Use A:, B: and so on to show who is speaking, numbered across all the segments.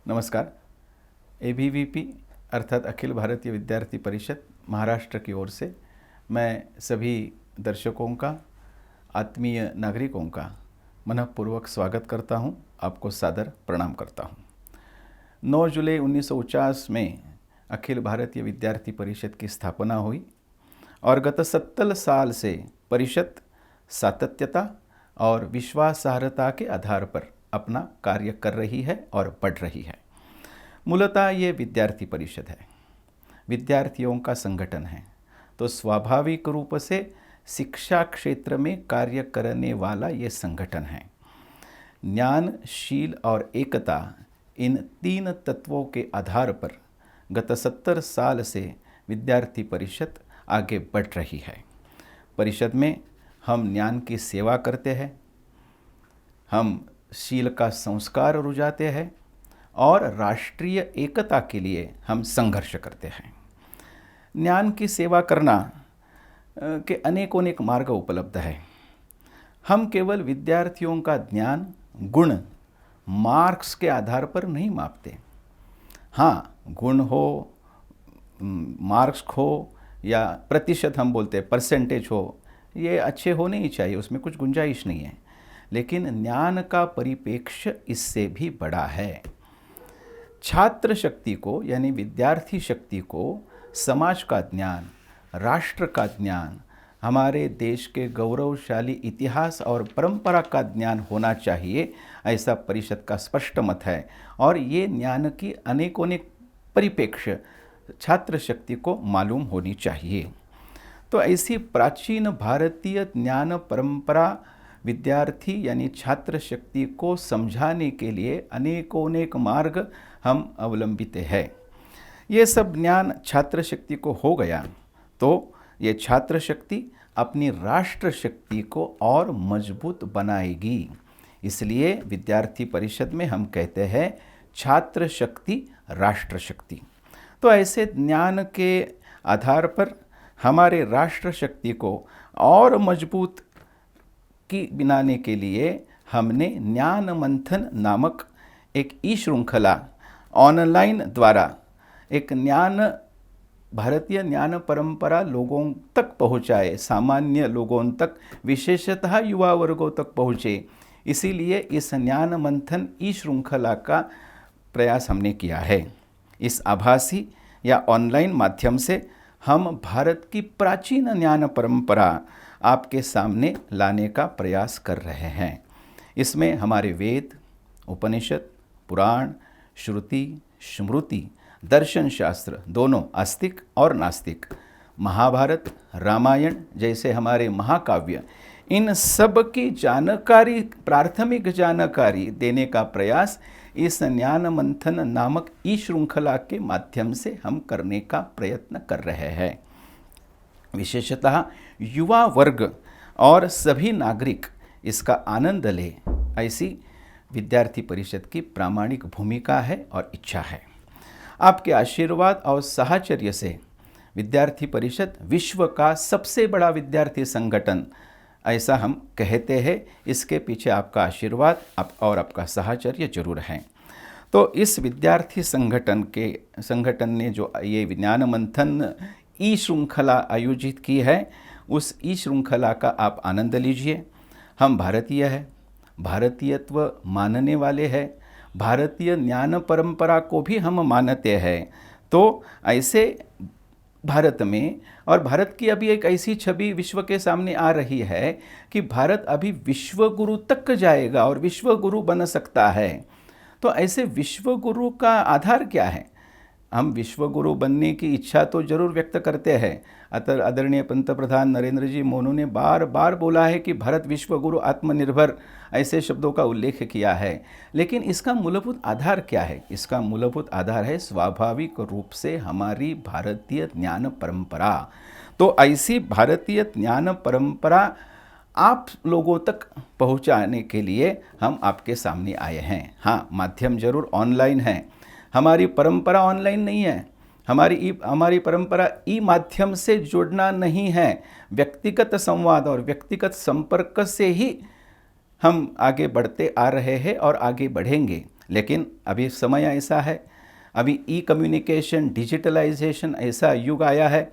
A: नमस्कार। ABVP अर्थात अखिल भारतीय विद्यार्थी परिषद महाराष्ट्र की ओर से मैं सभी दर्शकों का, आत्मीय नागरिकों का मनःपूर्वक स्वागत करता हूं, आपको सादर प्रणाम करता हूं। 9 जुलाई 1949 में अखिल भारतीय विद्यार्थी परिषद की स्थापना हुई और गत 70 साल से परिषद सातत्यता और विश्वासार्हता के आधार पर अपना कार्य कर रही है और बढ़ रही है। मूलतः ये विद्यार्थी परिषद है, विद्यार्थियों का संगठन है, तो स्वाभाविक रूप से शिक्षा क्षेत्र में कार्य करने वाला ये संगठन है। ज्ञान, शील और एकता, इन 3 तत्वों के आधार पर गत 70 साल से विद्यार्थी परिषद आगे बढ़ रही है। परिषद में हम ज्ञान की सेवा करते हैं, हम शील का संस्कार रुझाते हैं और राष्ट्रीय एकता के लिए हम संघर्ष करते हैं। ज्ञान की सेवा करना के अनेक मार्ग उपलब्ध है। हम केवल विद्यार्थियों का ज्ञान, गुण, मार्क्स के आधार पर नहीं मापते। हाँ, गुण हो, मार्क्स हो या प्रतिशत हम बोलते हैं, परसेंटेज हो, ये अच्छे होने ही चाहिए, उसमें कुछ गुंजाइश नहीं है। लेकिन ज्ञान का परिप्रेक्ष्य इससे भी बड़ा है। छात्र शक्ति को यानी विद्यार्थी शक्ति को समाज का ज्ञान, राष्ट्र का ज्ञान, हमारे देश के गौरवशाली इतिहास और परंपरा का ज्ञान होना चाहिए, ऐसा परिषद का स्पष्ट मत है। और ये ज्ञान की अनेकों परिप्रेक्ष्य छात्र शक्ति को मालूम होनी चाहिए। तो ऐसी प्राचीन भारतीय ज्ञान परंपरा विद्यार्थी यानी छात्र शक्ति को समझाने के लिए अनेक मार्ग हम अवलंबित हैं। ये सब ज्ञान छात्र शक्ति को हो गया तो ये छात्र शक्ति अपनी राष्ट्र शक्ति को और मजबूत बनाएगी। इसलिए विद्यार्थी परिषद में हम कहते हैं छात्र शक्ति राष्ट्र शक्ति। तो ऐसे ज्ञान के आधार पर हमारे राष्ट्र शक्ति को और मजबूत की बनाने के लिए हमने ज्ञान मंथन नामक एक ई-श्रृंखला ऑनलाइन द्वारा एक भारतीय ज्ञान परंपरा लोगों तक पहुँचाए, सामान्य लोगों तक, विशेषतः युवा वर्गों तक पहुँचे। इसीलिए इस ज्ञान मंथन ई-श्रृंखला का प्रयास हमने किया है। इस आभासी या ऑनलाइन माध्यम से हम भारत की प्राचीन ज्ञान परंपरा आपके सामने लाने का प्रयास कर रहे हैं। इसमें हमारे वेद, उपनिषद, पुराण, श्रुति, स्मृति, दर्शन शास्त्र दोनों आस्तिक और नास्तिक, महाभारत, रामायण जैसे हमारे महाकाव्य, इन सब की जानकारी, प्राथमिक जानकारी देने का प्रयास इस ज्ञान मंथन नामक ई-श्रृंखला के माध्यम से हम करने का प्रयत्न कर रहे हैं। विशेषतः युवा वर्ग और सभी नागरिक इसका आनंद ले, ऐसी विद्यार्थी परिषद की प्रामाणिक भूमिका है और इच्छा है। आपके आशीर्वाद और साहचर्य से विद्यार्थी परिषद विश्व का सबसे बड़ा विद्यार्थी संगठन, ऐसा हम कहते हैं। इसके पीछे आपका आशीर्वाद और आपका साहचर्य जरूर है। तो इस विद्यार्थी संगठन ने जो ये ज्ञान मंथन ई-श्रृंखला आयोजित की है, उस ई-श्रृंखला का आप आनंद लीजिए। हम भारतीय हैं, भारतीयत्व मानने वाले हैं, भारतीय ज्ञान परंपरा को भी हम मानते हैं। तो ऐसे भारत में, और भारत की अभी एक ऐसी छवि विश्व के सामने आ रही है कि भारत अभी विश्व गुरु तक जाएगा और विश्व गुरु बन सकता है। तो ऐसे विश्व गुरु का आधार क्या है? हम विश्व गुरु बनने की इच्छा तो जरूर व्यक्त करते हैं। आदरणीय पंतप्रधान नरेंद्र जी मोदी ने बार बार बोला है कि भारत विश्व गुरु, आत्मनिर्भर, ऐसे शब्दों का उल्लेख किया है। लेकिन इसका मूलभूत आधार क्या है? इसका मूलभूत आधार है स्वाभाविक रूप से हमारी भारतीय ज्ञान परंपरा। तो ऐसी भारतीय ज्ञान परंपरा आप लोगों तक पहुंचाने के लिए हम आपके सामने आए हैं। हाँ, माध्यम जरूर ऑनलाइन है, हमारी परंपरा ऑनलाइन नहीं है। हमारी परंपरा ई माध्यम से जुड़ना नहीं है। व्यक्तिगत संवाद और व्यक्तिगत संपर्क से ही हम आगे बढ़ते आ रहे हैं और आगे बढ़ेंगे। लेकिन अभी समय ऐसा है, अभी ई कम्युनिकेशन, डिजिटलाइजेशन ऐसा युग आया है,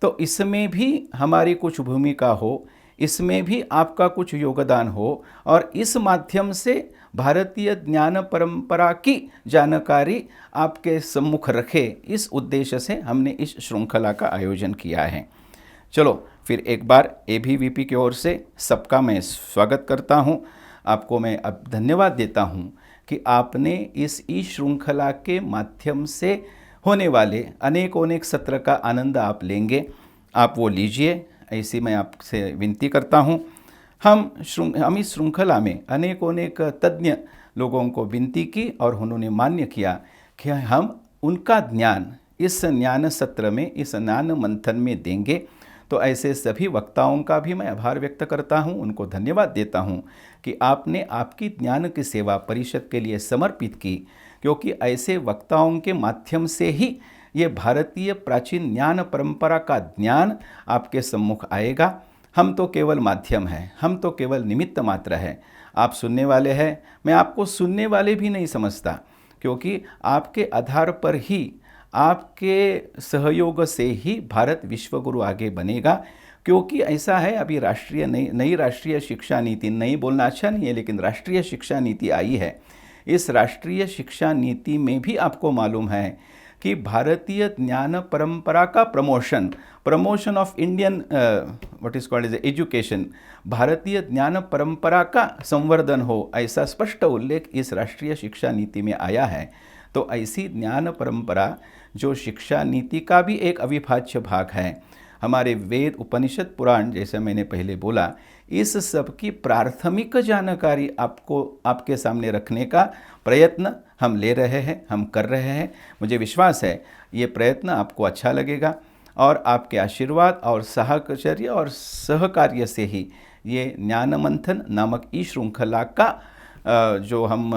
A: तो इसमें भी हमारी कुछ भूमिका हो, इसमें भी आपका कुछ योगदान हो और इस माध्यम से भारतीय ज्ञान परंपरा की जानकारी आपके सम्मुख रखे, इस उद्देश्य से हमने इस श्रृंखला का आयोजन किया है। चलो फिर एक बार एबीवीपी की ओर से सबका मैं स्वागत करता हूं। आपको मैं अब धन्यवाद देता हूं कि आपने इस ई श्रृंखला के माध्यम से होने वाले अनेक सत्र का आनंद आप लेंगे, आप वो लीजिए, ऐसी मैं आपसे विनती करता हूं। हम इस श्रृंखला में अनेक तज्ञ लोगों को विनती की और उन्होंने मान्य किया कि हम उनका ज्ञान इस ज्ञान सत्र में, इस ज्ञान मंथन में देंगे। तो ऐसे सभी वक्ताओं का भी मैं आभार व्यक्त करता हूं, उनको धन्यवाद देता हूं कि आपने आपकी ज्ञान की सेवा परिषद के लिए समर्पित की, क्योंकि ऐसे वक्ताओं के माध्यम से ही ये भारतीय प्राचीन ज्ञान परंपरा का ज्ञान आपके सम्मुख आएगा। हम तो केवल माध्यम हैं, हम तो केवल निमित्त मात्र हैं। आप सुनने वाले हैं, मैं आपको सुनने वाले भी नहीं समझता, क्योंकि आपके आधार पर ही, आपके सहयोग से ही भारत विश्वगुरु आगे बनेगा। क्योंकि ऐसा है, अभी नई राष्ट्रीय शिक्षा नीति, नई बोलना अच्छा नहीं है, लेकिन राष्ट्रीय शिक्षा नीति आई है। इस राष्ट्रीय शिक्षा नीति में भी आपको मालूम है कि भारतीय ज्ञान परंपरा का promotion of Indian what is called as education, भारतीय ज्ञान परंपरा का संवर्धन हो, ऐसा स्पष्ट उल्लेख इस राष्ट्रीय शिक्षा नीति में आया है। तो ऐसी ज्ञान परंपरा जो शिक्षा नीति का भी एक अविभाज्य भाग है, हमारे वेद, उपनिषद, पुराण, जैसे मैंने पहले बोला, इस सब की प्राथमिक जानकारी आपके सामने रखने का प्रयत्न हम ले रहे हैं, हम कर रहे हैं। मुझे विश्वास है ये प्रयत्न आपको अच्छा लगेगा और आपके आशीर्वाद और साहचर्य और सहकार्य से ही ये ज्ञान मंथन नामक ई श्रृंखला का जो हम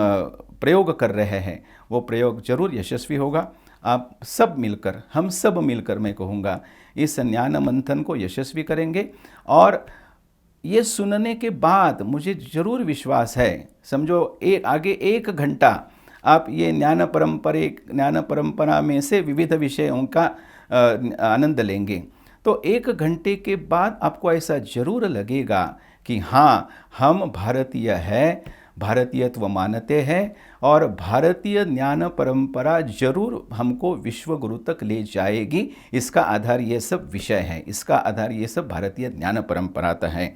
A: प्रयोग कर रहे हैं, वो प्रयोग जरूर यशस्वी होगा। आप सब मिलकर, हम सब मिलकर, मैं कहूँगा, इस ज्ञान मंथन को यशस्वी करेंगे। और ये सुनने के बाद मुझे ज़रूर विश्वास है, समझो आगे 1 घंटा आप ये ज्ञान परंपरा में से विविध विषयों का आनंद लेंगे, तो 1 घंटे के बाद आपको ऐसा जरूर लगेगा कि हाँ, हम भारतीय हैं, भारतीयत्व मानते हैं और भारतीय ज्ञान परंपरा जरूर हमको विश्व गुरु तक ले जाएगी। इसका आधार ये सब विषय है, इसका आधार ये सब भारतीय ज्ञान परंपरा है।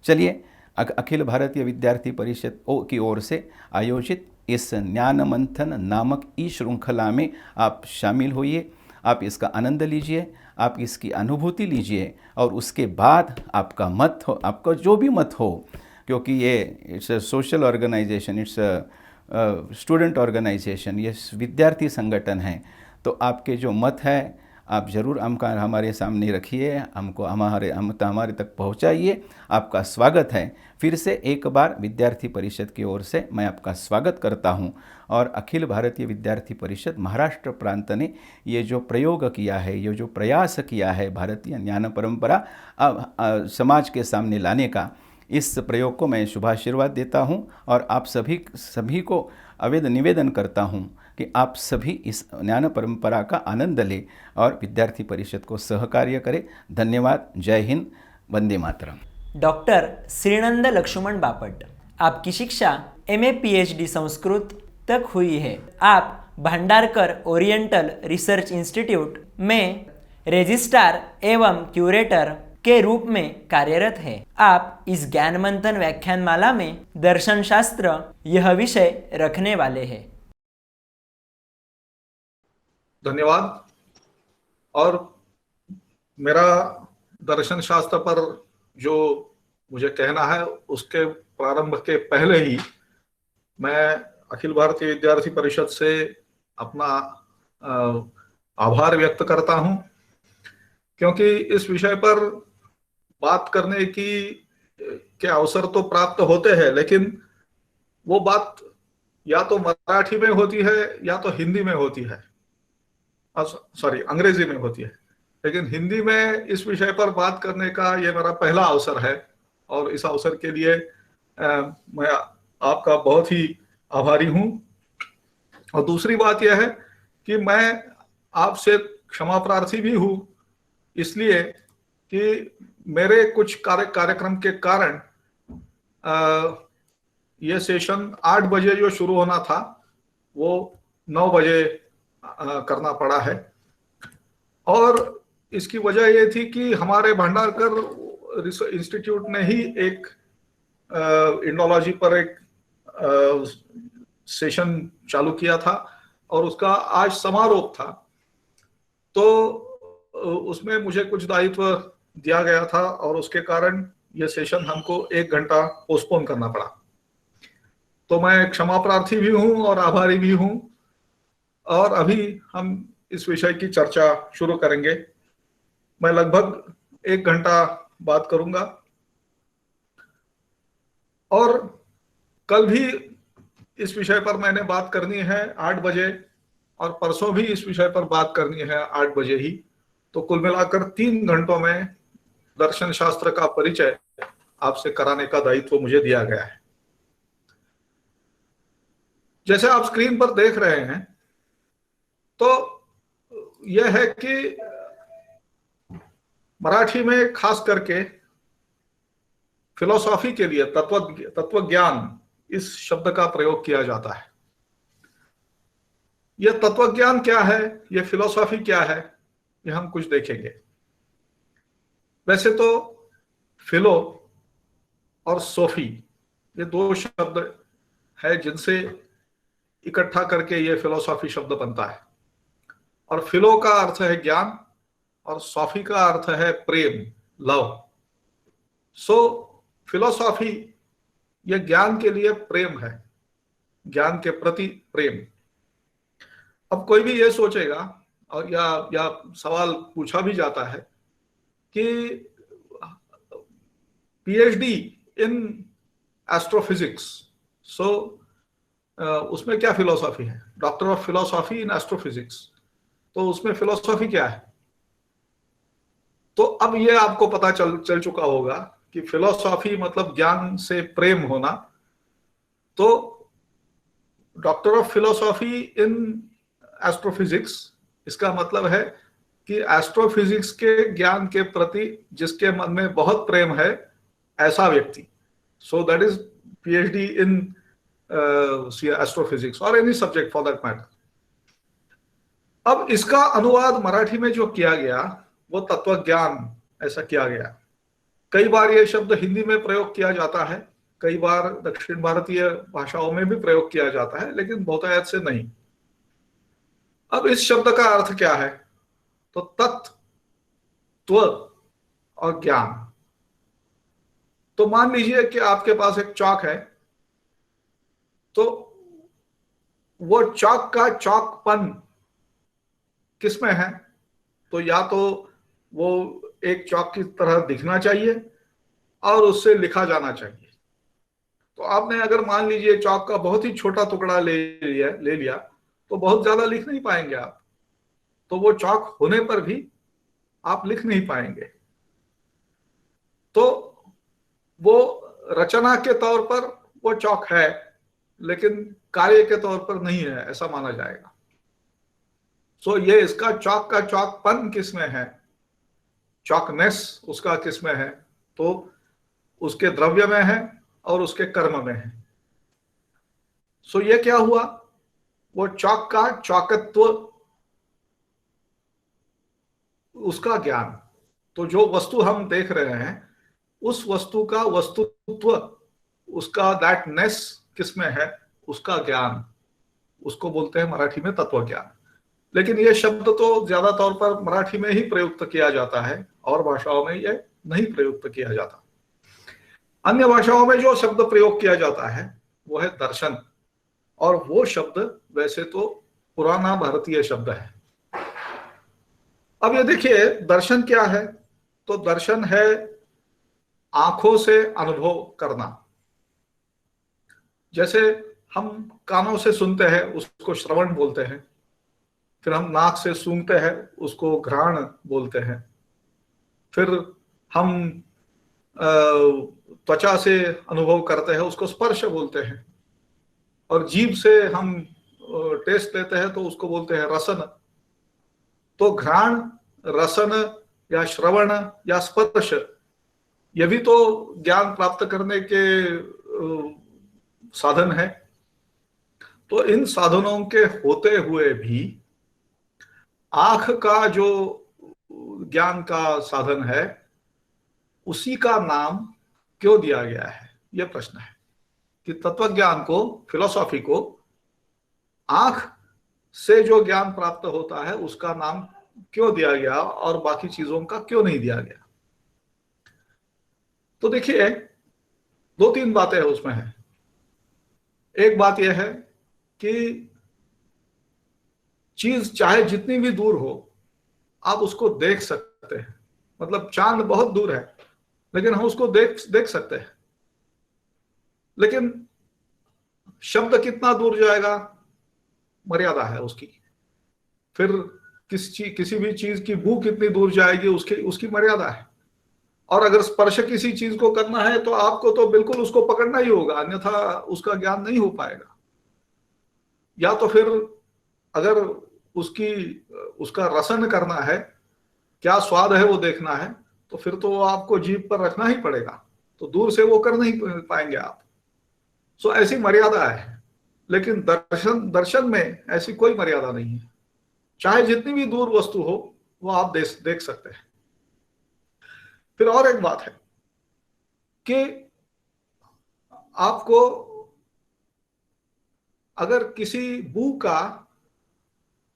A: चलिए, अखिल भारतीय विद्यार्थी परिषद की ओर से आयोजित इस ज्ञान मंथन नामक ई श्रृंखला में आप शामिल होइए, आप इसका आनंद लीजिए, आप इसकी अनुभूति लीजिए और उसके बाद आपका मत हो, आपका जो भी मत हो, क्योंकि ये it's a social organisation, it's a student organisation, ये विद्यार्थी संगठन है, तो आपके जो मत है आप ज़रूर हमारे सामने रखिए, हमारे तक पहुंचाइए। आपका स्वागत है। फिर से एक बार विद्यार्थी परिषद की ओर से मैं आपका स्वागत करता हूं। और अखिल भारतीय विद्यार्थी परिषद महाराष्ट्र प्रांत ने ये जो प्रयोग किया है, ये जो प्रयास किया है भारतीय ज्ञान परंपरा समाज के सामने लाने का, इस प्रयोग को मैं शुभाशीर्वाद देता हूं और आप सभी को निवेदन करता हूं कि आप सभी इस ज्ञान परंपरा का आनंद लें और विद्यार्थी परिषद को सहकार्य करें। धन्यवाद। जय हिंद, वंदे मातरम।
B: डॉक्टर श्रीनंद लक्ष्मण बापट, आपकी शिक्षा MA PhD संस्कृत तक हुई है। आप भंडारकर ओरिएंटल रिसर्च इंस्टीट्यूट में रजिस्ट्रार एवं क्यूरेटर के रूप में कार्यरत है। आप इस ज्ञान मंथन व्याख्यानमाला में दर्शन शास्त्र यह विषय रखने वाले हैं।
C: धन्यवाद। और मेरा दर्शन शास्त्र पर जो मुझे कहना है, उसके प्रारंभ के पहले ही मैं अखिल भारतीय विद्यार्थी परिषद से अपना आभार व्यक्त करता हूं, क्योंकि इस विषय पर बात करने के अवसर तो प्राप्त होते हैं, लेकिन वो बात या तो मराठी में होती है या तो हिंदी में होती है। सॉरी, अंग्रेजी में होती है, लेकिन हिंदी में इस विषय पर बात करने का ये मेरा पहला अवसर है, और इस अवसर के लिए मैं आपका बहुत ही आभारी हूं। और दूसरी बात यह है कि मैं आपसे क्षमा प्रार्थी भी हूं, इसलिए कि मेरे कुछ कार्यक्रम के कारण ये सेशन 8 बजे जो शुरू होना था वो 9 बजे करना पड़ा है। और इसकी वजह ये थी कि हमारे भंडारकर इंस्टीट्यूट ने ही एक इंडोलॉजी पर एक सेशन चालू किया था, और उसका आज समारोह था। तो उसमें मुझे कुछ दायित्व दिया गया था, और उसके कारण यह सेशन हमको 1 घंटा पोस्टपोन करना पड़ा। तो मैं क्षमा प्रार्थी भी हूं और आभारी भी हूं। और अभी हम इस विषय की चर्चा शुरू करेंगे। मैं लगभग 1 घंटा बात करूंगा, और कल भी इस विषय पर मैंने बात करनी है 8 बजे, और परसों भी इस विषय पर बात करनी है 8 बजे ही। तो कुल मिलाकर 3 घंटों में दर्शन शास्त्र का परिचय आपसे कराने का दायित्व मुझे दिया गया है। जैसे आप स्क्रीन पर देख रहे हैं, तो यह है कि मराठी में खास करके फिलोसॉफी के लिए तत्व ज्ञान इस शब्द का प्रयोग किया जाता है। यह तत्व ज्ञान क्या है, यह फिलोसॉफी क्या है, यह हम कुछ देखेंगे। वैसे तो फिलो और सोफी ये 2 शब्द है जिनसे इकट्ठा करके यह फिलोसॉफी शब्द बनता है। और फिलो का अर्थ है ज्ञान, और सॉफी का अर्थ है प्रेम, लव। सो फिलोसॉफी यह ज्ञान के लिए प्रेम है, ज्ञान के प्रति प्रेम। अब कोई भी ये सोचेगा, और या सवाल पूछा भी जाता है कि पीएचडी इन एस्ट्रोफिजिक्स, सो उसमें क्या फिलोसॉफी है, doctor of philosophy in astrophysics, तो उसमें फिलोसॉफी क्या है। तो अब ये आपको पता चल चुका होगा कि फिलोसॉफी मतलब ज्ञान से प्रेम होना। तो doctor of philosophy in astrophysics, इसका मतलब है कि एस्ट्रोफिजिक्स के ज्ञान के प्रति जिसके मन में बहुत प्रेम है, ऐसा व्यक्ति। So that is PhD in astrophysics और any subject for that matter. अब इसका अनुवाद मराठी में जो किया गया वो तत्व ज्ञान ऐसा किया गया। कई बार ये शब्द हिंदी में प्रयोग किया जाता है, कई बार दक्षिण भारतीय भाषाओं में भी प्रयोग किया जाता है, लेकिन बहुतायत से नहीं। अब इस शब्द का अर्थ क्या है, तो तत्व और ज्ञान। तो मान लीजिए कि आपके पास एक चौक है, तो वो चौक का चौकपन किसमें है, तो या तो वो एक चौक की तरह दिखना चाहिए और उससे लिखा जाना चाहिए। तो आपने अगर मान लीजिए चौक का बहुत ही छोटा टुकड़ा ले लिया तो बहुत ज्यादा लिख नहीं पाएंगे आप, तो वो चौक होने पर भी आप लिख नहीं पाएंगे। तो वो रचना के तौर पर वो चौक है, लेकिन कार्य के तौर पर नहीं है, ऐसा माना जाएगा। सो ये इसका चौक का चौकपन किसमें है, चौकनेस उसका किसमें है, तो उसके द्रव्य में है और उसके कर्म में है। सो ये क्या हुआ, वो चौक का चौकत्व, उसका ज्ञान। तो जो वस्तु हम देख रहे हैं उस वस्तु का वस्तुत्व, उसका दैटनेस किसमें है, उसका ज्ञान, उसको बोलते हैं मराठी में तत्व ज्ञान। लेकिन यह शब्द तो ज्यादा तौर पर मराठी में ही प्रयुक्त किया जाता है, और भाषाओं में यह नहीं प्रयुक्त किया जाता। अन्य भाषाओं में जो शब्द प्रयोग किया जाता है वो है दर्शन, और वो शब्द वैसे तो पुराना भारतीय शब्द है। अब ये देखिए दर्शन क्या है, तो दर्शन है आंखों से अनुभव करना। जैसे हम कानों से सुनते हैं उसको श्रवण बोलते हैं, फिर हम नाक से सूंघते हैं, उसको घ्राण बोलते हैं। फिर हम त्वचा से अनुभव करते हैं, उसको स्पर्श बोलते हैं। और जीभ से हम टेस्ट लेते हैं तो उसको बोलते हैं रसन। तो घ्राण, रसन या श्रवण या स्पर्श, ये भी तो ज्ञान प्राप्त करने के साधन है। तो इन साधनों के होते हुए भी आंख का जो ज्ञान का साधन है, उसी का नाम क्यों दिया गया है, यह प्रश्न है। कि तत्वज्ञान को, फिलॉसफी को आंख से जो ज्ञान प्राप्त होता है उसका नाम क्यों दिया गया और बाकी चीजों का क्यों नहीं दिया गया। तो देखिए, दो तीन बातें उसमें है। एक बात यह है कि चीज चाहे जितनी भी दूर हो, आप उसको देख सकते हैं। मतलब चांद बहुत दूर है, लेकिन हम उसको देख सकते हैं। लेकिन शब्द कितना दूर जाएगा, मर्यादा है उसकी। फिर किसी भी चीज की बू कितनी दूर जाएगी, उसकी मर्यादा है। और अगर स्पर्श किसी चीज को करना है तो आपको तो बिल्कुल उसको पकड़ना ही होगा, अन्यथा उसका ज्ञान नहीं हो पाएगा। या तो फिर अगर उसका रसन करना है, क्या स्वाद है वो देखना है, तो फिर तो आपको जीभ पर रखना ही पड़ेगा। तो दूर से वो कर नहीं पाएंगे आप। सो ऐसी मर्यादा है। लेकिन दर्शन में ऐसी कोई मर्यादा नहीं है। चाहे जितनी भी दूर वस्तु हो, वो आप देख सकते हैं। फिर और एक बात है कि आपको अगर किसी बू का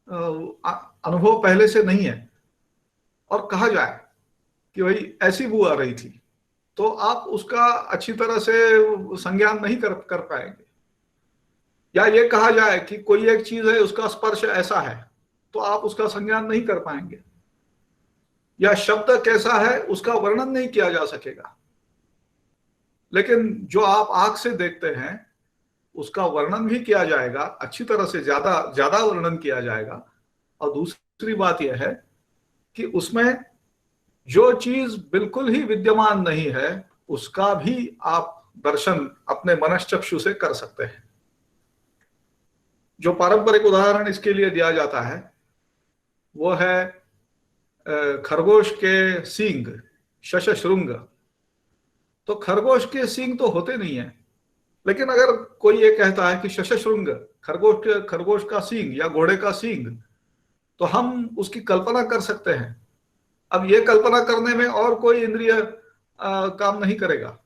C: अनुभव पहले से नहीं है और कहा जाए कि भाई ऐसी बू आ रही थी, तो आप उसका अच्छी तरह से संज्ञान नहीं कर पाएंगे। या ये कहा जाए कि कोई एक चीज है, उसका स्पर्श ऐसा है, तो आप उसका संज्ञान नहीं कर पाएंगे। या शब्द कैसा है, उसका वर्णन नहीं किया जा सकेगा। लेकिन जो आप आंख से देखते हैं, उसका वर्णन भी किया जाएगा, अच्छी तरह से, ज्यादा वर्णन किया जाएगा। और दूसरी बात यह है कि उसमें जो चीज बिल्कुल ही विद्यमान नहीं है, उसका भी आप दर्शन अपने मनश्चक्षु से कर सकते हैं। जो पारंपरिक उदाहरण इसके लिए दिया जाता है वो है खरगोश के सींग, शशशृंग। तो खरगोश के सींग तो होते नहीं है, लेकिन अगर कोई ये कहता है कि शशशृंग खरगोश का सींग या घोड़े का सींग, तो हम उसकी कल्पना कर सकते हैं। अब ये कल्पना करने में और कोई इंद्रिय काम नहीं करेगा,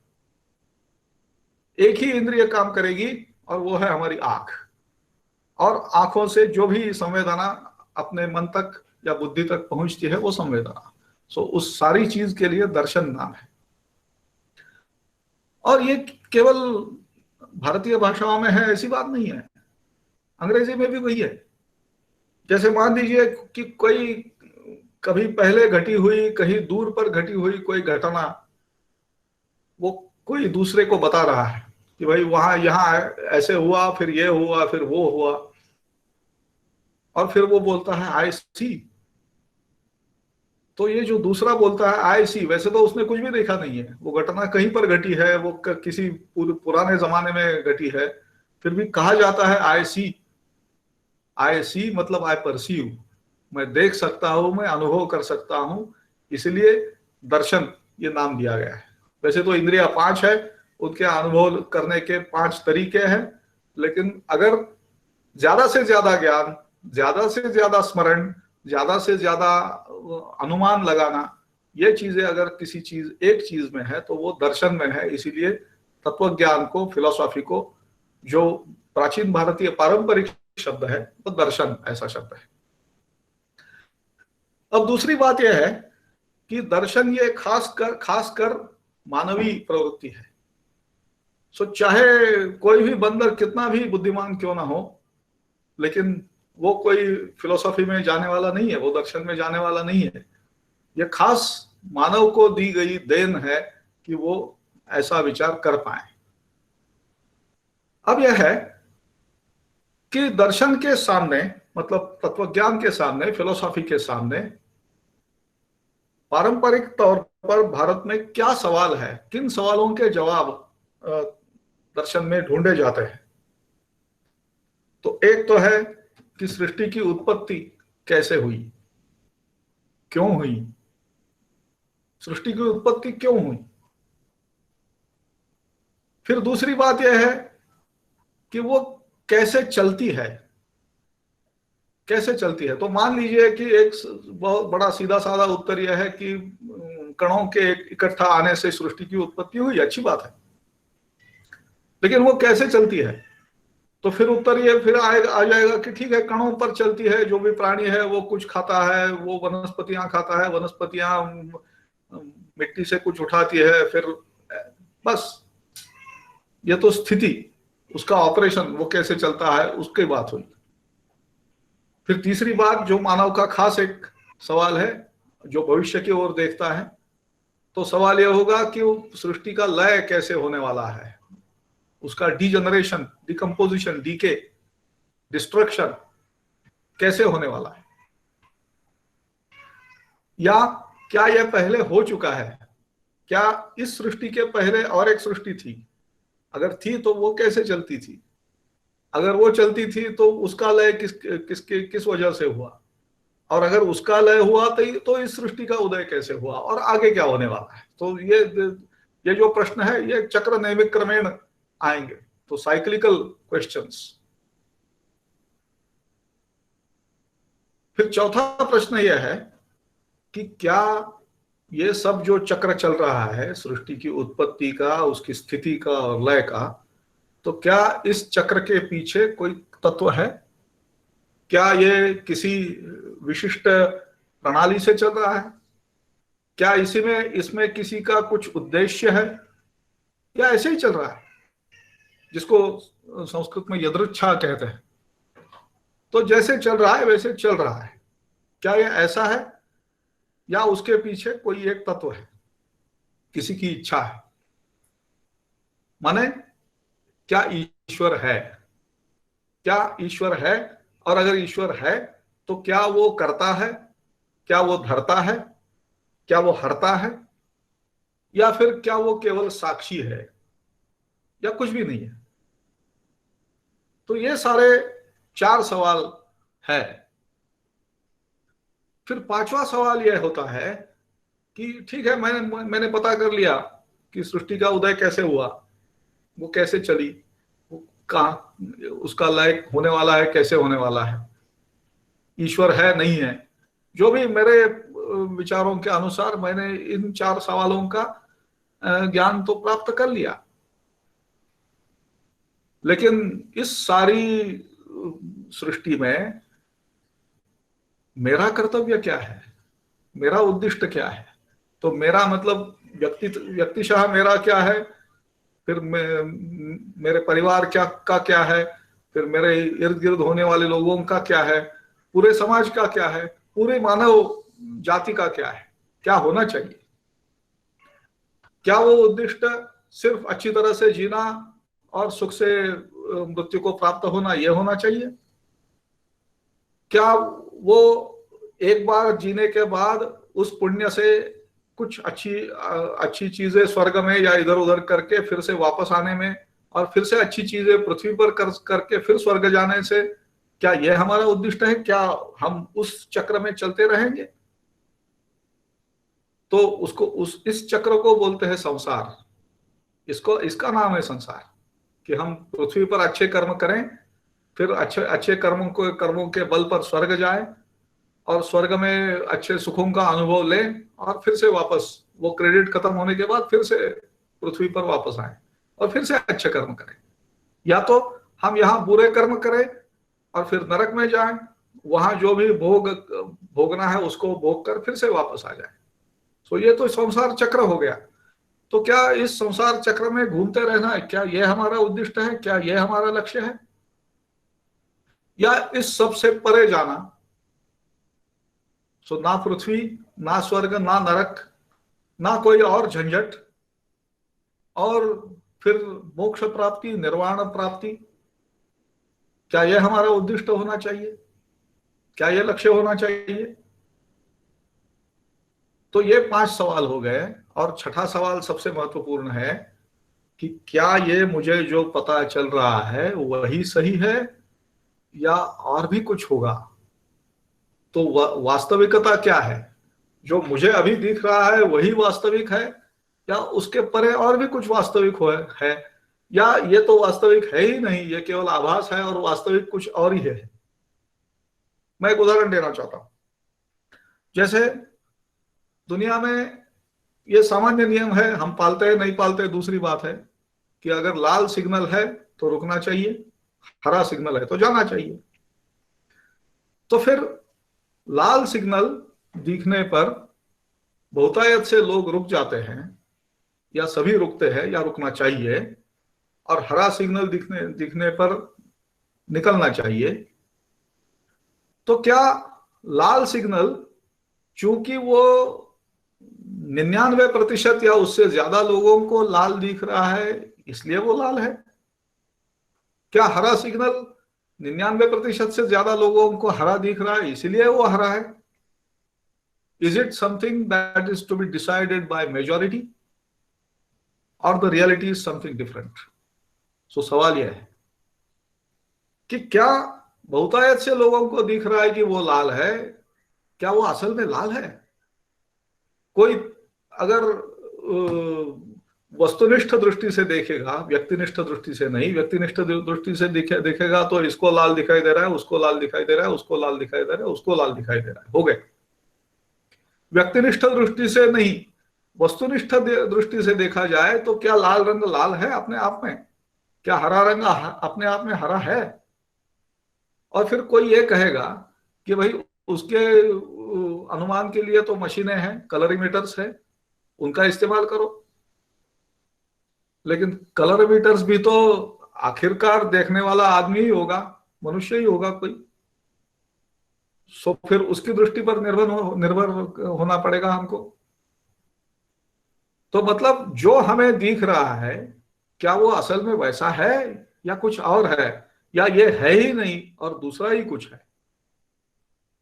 C: एक ही इंद्रिय काम करेगी, और वो है हमारी आंख। और आंखों से जो भी संवेदना अपने मन तक या बुद्धि तक पहुंचती है, वो संवेदना। सो उस सारी चीज के लिए दर्शन नाम है। और ये केवल भारतीय भाषाओं में है ऐसी बात नहीं है, अंग्रेजी में भी वही है। जैसे मान लीजिए कि कोई कभी पहले घटी हुई, कहीं दूर पर घटी हुई कोई घटना, वो कोई दूसरे को बता रहा है कि भाई वहां यहां ऐसे हुआ, फिर ये हुआ, फिर वो हुआ। और फिर वो बोलता है आई सी। तो ये जो दूसरा बोलता है आई सी, वैसे तो उसने कुछ भी देखा नहीं है, वो घटना कहीं पर घटी है, वो किसी पुराने जमाने में घटी है, फिर भी कहा जाता है आई सी। आई सी मतलब आई परसीव, मैं देख सकता हूं, मैं अनुभव कर सकता हूं, इसलिए दर्शन ये नाम दिया गया है। वैसे तो इंद्रिया 5 है, उनके अनुभव करने के 5 तरीके हैं। लेकिन अगर ज्यादा से ज्यादा ज्ञान, ज्यादा से ज्यादा स्मरण, ज्यादा से ज्यादा अनुमान लगाना, ये चीजें अगर किसी चीज एक चीज में है तो वो दर्शन में है। इसीलिए तत्व ज्ञान को, फिलॉसफी को, जो प्राचीन भारतीय पारंपरिक शब्द है, वो दर्शन ऐसा शब्द है। अब दूसरी बात यह है कि दर्शन ये खासकर मानवीय प्रवृत्ति है। सो चाहे कोई भी बंदर कितना भी बुद्धिमान क्यों ना हो, लेकिन वो कोई फिलॉसफी में जाने वाला नहीं है, वो दर्शन में जाने वाला नहीं है। ये खास मानव को दी गई देन है कि वो ऐसा विचार कर पाए। अब यह है कि दर्शन के सामने मतलब तत्वज्ञान के सामने, फिलोसॉफी के सामने पारंपरिक तौर पर भारत में क्या सवाल है, किन सवालों के जवाब दर्शन में ढूंढे जाते हैं। तो एक तो है कि सृष्टि की उत्पत्ति कैसे हुई, क्यों हुई, सृष्टि की उत्पत्ति क्यों हुई। फिर दूसरी बात यह है कि वो कैसे चलती है, कैसे चलती है। तो मान लीजिए कि एक बहुत बड़ा सीधा साधा उत्तर यह है कि कणों के इकट्ठा आने से सृष्टि की उत्पत्ति हुई, अच्छी बात है, लेकिन वो कैसे चलती है। तो फिर उत्तर ये फिर आ जाएगा कि ठीक है, कणों पर चलती है, जो भी प्राणी है वो कुछ खाता है, वो वनस्पतियां खाता है, वनस्पतियां मिट्टी से कुछ उठाती है, फिर बस ये तो स्थिति, उसका ऑपरेशन वो कैसे चलता है उसकी बात हुई। फिर तीसरी बात जो मानव का खास एक सवाल है, जो भविष्य की ओर देखता है, तो सवाल यह होगा कि वो सृष्टि का लय कैसे होने वाला है, उसका डीजनरेशन, डिकम्पोजिशन, डीके, डिस्ट्रक्शन कैसे होने वाला है, या क्या यह पहले हो चुका है, क्या इस सृष्टि के पहले और एक सृष्टि थी, अगर थी तो वो कैसे चलती थी, अगर वो चलती थी तो उसका लय किस वजह से हुआ, और अगर उसका लय हुआ तो इस सृष्टि का उदय कैसे हुआ, और आगे क्या होने वाला है। तो ये जो प्रश्न है ये चक्र नैमिक क्रमेण आएंगे, तो साइक्लिकल क्वेश्चंस। फिर चौथा प्रश्न यह है कि क्या ये सब जो चक्र चल रहा है, सृष्टि की उत्पत्ति का, उसकी स्थिति का और लय का, तो क्या इस चक्र के पीछे कोई तत्व है, क्या ये किसी विशिष्ट प्रणाली से चल रहा है, क्या इसमें किसी का कुछ उद्देश्य है, या ऐसे ही चल रहा है, जिसको संस्कृत में यदृच्छा कहते हैं। तो जैसे चल रहा है वैसे चल रहा है, क्या ये ऐसा है, या उसके पीछे कोई एक तत्व है, किसी की इच्छा है। माने क्या ईश्वर है, क्या ईश्वर है, और अगर ईश्वर है तो क्या वो करता है, क्या वो धरता है, क्या वो हरता है, या फिर क्या वो केवल साक्षी है, या कुछ भी नहीं है। तो ये सारे 4 सवाल है। फिर 5वां सवाल यह होता है कि ठीक है, मैंने पता कर लिया कि सृष्टि का उदय कैसे हुआ, वो कैसे चली, वो कहाँ, उसका लय होने वाला है, कैसे होने वाला है, ईश्वर है नहीं है, जो भी मेरे विचारों के अनुसार मैंने इन 4 सवालों का ज्ञान तो प्राप्त कर लिया। लेकिन इस सारी सृष्टि में मेरा कर्तव्य क्या है, मेरा उद्दिष्ट क्या है। तो मेरा मतलब व्यक्तिशः मेरा क्या है, फिर मेरे परिवार क्या है, फिर मेरे इर्द गिर्द होने वाले लोगों का क्या है, पूरे समाज का क्या है, पूरे मानव जाति का क्या है, क्या होना चाहिए। क्या वो उद्दिष्ट सिर्फ अच्छी तरह से जीना और सुख से मृत्यु को प्राप्त होना, यह होना चाहिए। क्या वो एक बार जीने के बाद उस पुण्य से कुछ अच्छी चीजें स्वर्ग में या इधर उधर करके फिर से वापस आने में, और फिर से अच्छी चीजें पृथ्वी पर करके फिर स्वर्ग जाने से, क्या यह हमारा उद्दिष्ट है, क्या हम उस चक्र में चलते रहेंगे। तो इस चक्र को बोलते हैं संसार, इसका नाम है संसार, कि हम पृथ्वी पर अच्छे कर्म करें, फिर अच्छे कर्मों के बल पर स्वर्ग जाए, और स्वर्ग में अच्छे सुखों का अनुभव लें, और फिर से वापस वो क्रेडिट खत्म होने के बाद फिर से पृथ्वी पर वापस आए और फिर से अच्छे कर्म करें। या तो हम यहाँ बुरे कर्म करें और फिर नरक में जाएं, वहां जो भी भोगना है उसको भोग कर फिर से वापस आ जाए। तो ये तो संसार चक्र हो गया। तो क्या इस संसार चक्र में घूमते रहना है, क्या यह हमारा उद्दिष्ट है, क्या यह हमारा लक्ष्य है, या इस सबसे परे जाना। सो ना पृथ्वी, ना स्वर्ग, ना नरक, ना कोई और झंझट, और फिर मोक्ष प्राप्ति, निर्वाण प्राप्ति, क्या यह हमारा उद्दिष्ट होना चाहिए। क्या यह लक्ष्य होना चाहिए? तो ये 5 सवाल हो गए। और छठा सवाल सबसे महत्वपूर्ण है कि क्या ये मुझे जो पता चल रहा है वही सही है या और भी कुछ होगा? तो वास्तविकता क्या है? जो मुझे अभी दिख रहा है वही वास्तविक है या उसके परे और भी कुछ वास्तविक है, या ये तो वास्तविक है ही नहीं, ये केवल आभास है और वास्तविक कुछ और ही है? मैं एक उदाहरण देना चाहता हूं। जैसे दुनिया में ये सामान्य नियम है, हम पालते हैं नहीं पालते दूसरी बात है, कि अगर लाल सिग्नल है तो रुकना चाहिए, हरा सिग्नल है तो जाना चाहिए। तो फिर लाल सिग्नल दिखने पर बहुतायत से लोग रुक जाते हैं, या सभी रुकते हैं या रुकना चाहिए, और हरा सिग्नल दिखने पर निकलना चाहिए। तो क्या लाल सिग्नल, चूंकि वो 99% या उससे ज्यादा लोगों को लाल दिख रहा है इसलिए वो लाल है? क्या हरा सिग्नल 99% से ज्यादा लोगों को हरा दिख रहा है इसलिए वो हरा है? Is it something that is to be decided by majority, और the reality is something different? So सवाल यह है कि क्या बहुतायत से लोगों को दिख रहा है कि वो लाल है, क्या वो असल में लाल है? कोई अगर वस्तुनिष्ठ दृष्टि से देखेगा, व्यक्तिनिष्ठ दृष्टि से नहीं, व्यक्तिनिष्ठ दृष्टि से देखेगा तो इसको लाल दिखाई दे रहा है, उसको लाल दिखाई दे रहा है, उसको लाल दिखाई दे रहा है, उसको लाल दिखाई दे रहा है, हो गए। व्यक्तिनिष्ठ दृष्टि से नहीं, वस्तुनिष्ठ दृष्टि से देखा जाए तो क्या लाल रंग लाल है अपने आप में? क्या हरा रंग अपने आप में हरा है? और फिर कोई ये कहेगा कि भाई उसके अनुमान के लिए तो मशीनें हैं, कलरीमीटर्स है, उनका इस्तेमाल करो। लेकिन कलरीमीटर्स भी तो आखिरकार देखने वाला आदमी ही होगा, मनुष्य ही होगा कोई। सो फिर उसकी दृष्टि पर निर्भर होना पड़ेगा हमको। तो मतलब जो हमें दिख रहा है क्या वो असल में वैसा है या कुछ और है, या ये है ही नहीं और दूसरा ही कुछ है?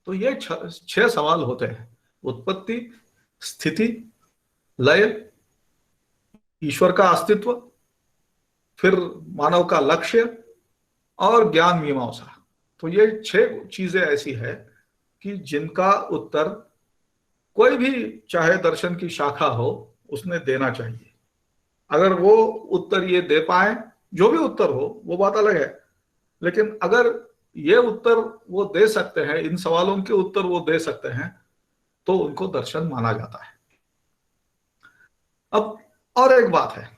C: तो ये 6 सवाल होते हैं: उत्पत्ति, स्थिति, लय, ईश्वर का अस्तित्व, फिर मानव का लक्ष्य, और ज्ञान मीमांसा। तो ये 6 चीजें ऐसी है कि जिनका उत्तर कोई भी चाहे दर्शन की शाखा हो उसने देना चाहिए। अगर वो उत्तर ये दे पाए, जो भी उत्तर हो वो बात अलग है, लेकिन अगर ये उत्तर वो दे सकते हैं, इन सवालों के उत्तर वो दे सकते हैं, तो उनको दर्शन माना जाता है। अब और एक बात है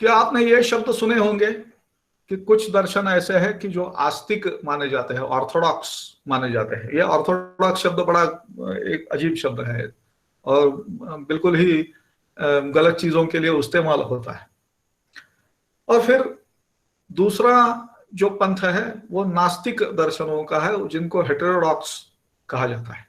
C: कि आपने ये शब्द सुने होंगे कि कुछ दर्शन ऐसे हैं कि जो आस्तिक माने जाते हैं, ऑर्थोडॉक्स माने जाते हैं। ये ऑर्थोडॉक्स शब्द बड़ा एक अजीब शब्द है और बिल्कुल ही गलत चीजों के लिए इस्तेमाल होता है। और फिर दूसरा जो पंथ है वो नास्तिक दर्शनों का है, जिनको हेटेरोडॉक्स कहा जाता है।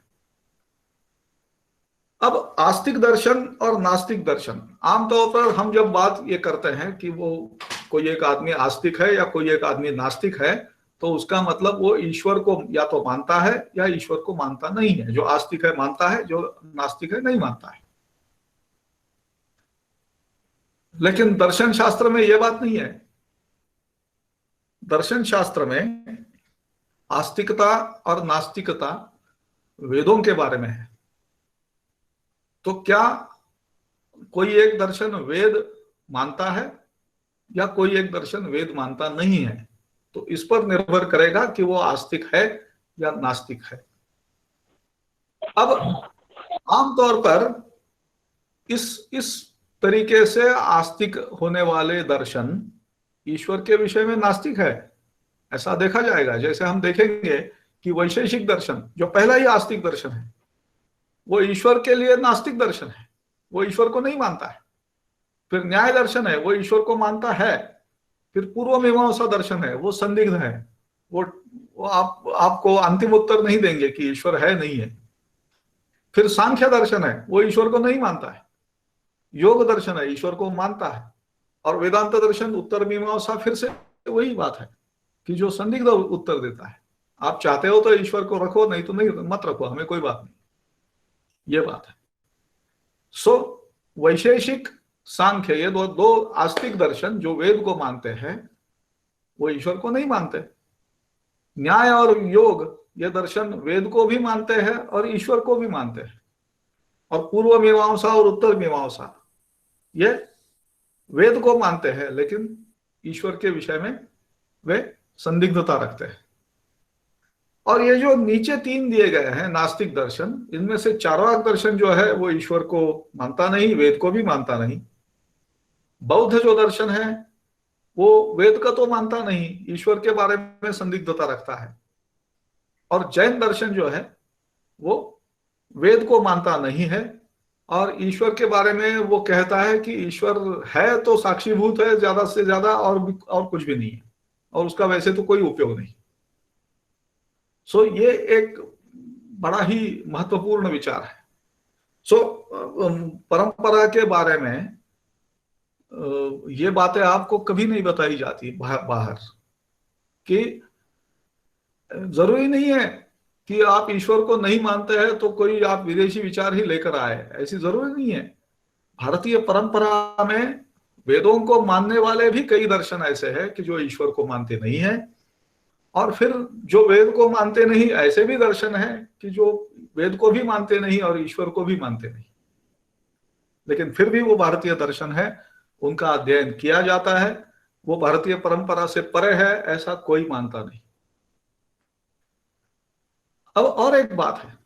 C: अब आस्तिक दर्शन और नास्तिक दर्शन, आमतौर पर हम जब बात ये करते हैं कि वो कोई एक आदमी आस्तिक है या कोई एक आदमी नास्तिक है, तो उसका मतलब वो ईश्वर को या तो मानता है या ईश्वर को मानता नहीं है। जो आस्तिक है मानता है, जो नास्तिक है नहीं मानता है। लेकिन दर्शन शास्त्र में यह बात नहीं है। दर्शन शास्त्र में आस्तिकता और नास्तिकता वेदों के बारे में है। तो क्या कोई एक दर्शन वेद मानता है या कोई एक दर्शन वेद मानता नहीं है, तो इस पर निर्भर करेगा कि वो आस्तिक है या नास्तिक है। अब आमतौर पर इस तरीके से आस्तिक होने वाले दर्शन ईश्वर के विषय में नास्तिक है, ऐसा देखा जाएगा। जैसे हम देखेंगे कि वैशेषिक दर्शन जो पहला ही आस्तिक दर्शन है, वो ईश्वर के लिए नास्तिक दर्शन है, वो ईश्वर को नहीं मानता है। फिर न्याय दर्शन है, वो ईश्वर को मानता है। फिर पूर्व मीमांसा दर्शन है, वो संदिग्ध है, वो आपको अंतिम उत्तर नहीं देंगे कि ईश्वर है नहीं है। फिर सांख्य दर्शन है, वो ईश्वर को नहीं मानता है। योग दर्शन है, ईश्वर को मानता है। और वेदांत दर्शन, उत्तर मीमांसा, फिर से वही बात है कि जो संदिग्ध उत्तर देता है। आप चाहते हो तो ईश्वर को रखो, नहीं तो नहीं, मत रखो, हमें कोई बात नहीं, ये बात है। सो वैशेषिक सांख्य, ये दो दो आस्तिक दर्शन जो वेद को मानते हैं वो ईश्वर को नहीं मानते। न्याय और योग ये दर्शन वेद को भी मानते हैं और ईश्वर को भी मानते हैं। और पूर्व मीमांसा और उत्तर मीमांसा ये वेद को मानते हैं लेकिन ईश्वर के विषय में वे संदिग्धता रखते हैं। और ये जो नीचे तीन दिए गए हैं नास्तिक दर्शन, इनमें से चार्वाक दर्शन जो है वो ईश्वर को मानता नहीं, वेद को भी मानता नहीं। बौद्ध जो दर्शन है वो वेद का तो मानता नहीं, ईश्वर के बारे में संदिग्धता रखता है। और जैन दर्शन जो है वो वेद को मानता नहीं है और ईश्वर के बारे में वो कहता है कि ईश्वर है तो साक्षीभूत है ज्यादा से ज्यादा, और कुछ भी नहीं है, और उसका वैसे तो कोई उपयोग नहीं। सो ये एक बड़ा ही महत्वपूर्ण विचार है। सो परंपरा के बारे में ये बातें आपको कभी नहीं बताई जाती बाहर, कि जरूरी नहीं है कि आप ईश्वर को नहीं मानते हैं तो कोई आप विदेशी विचार ही लेकर आए, ऐसी जरूरी नहीं है। भारतीय परंपरा में वेदों को मानने वाले भी कई दर्शन ऐसे हैं कि जो ईश्वर को मानते नहीं है, और फिर जो वेद को मानते नहीं ऐसे भी दर्शन हैं कि जो वेद को भी मानते नहीं और ईश्वर को भी मानते नहीं, लेकिन फिर भी वो भारतीय दर्शन है, उनका अध्ययन किया जाता है, वो भारतीय परंपरा से परे है ऐसा कोई मानता नहीं। अब और एक बात है,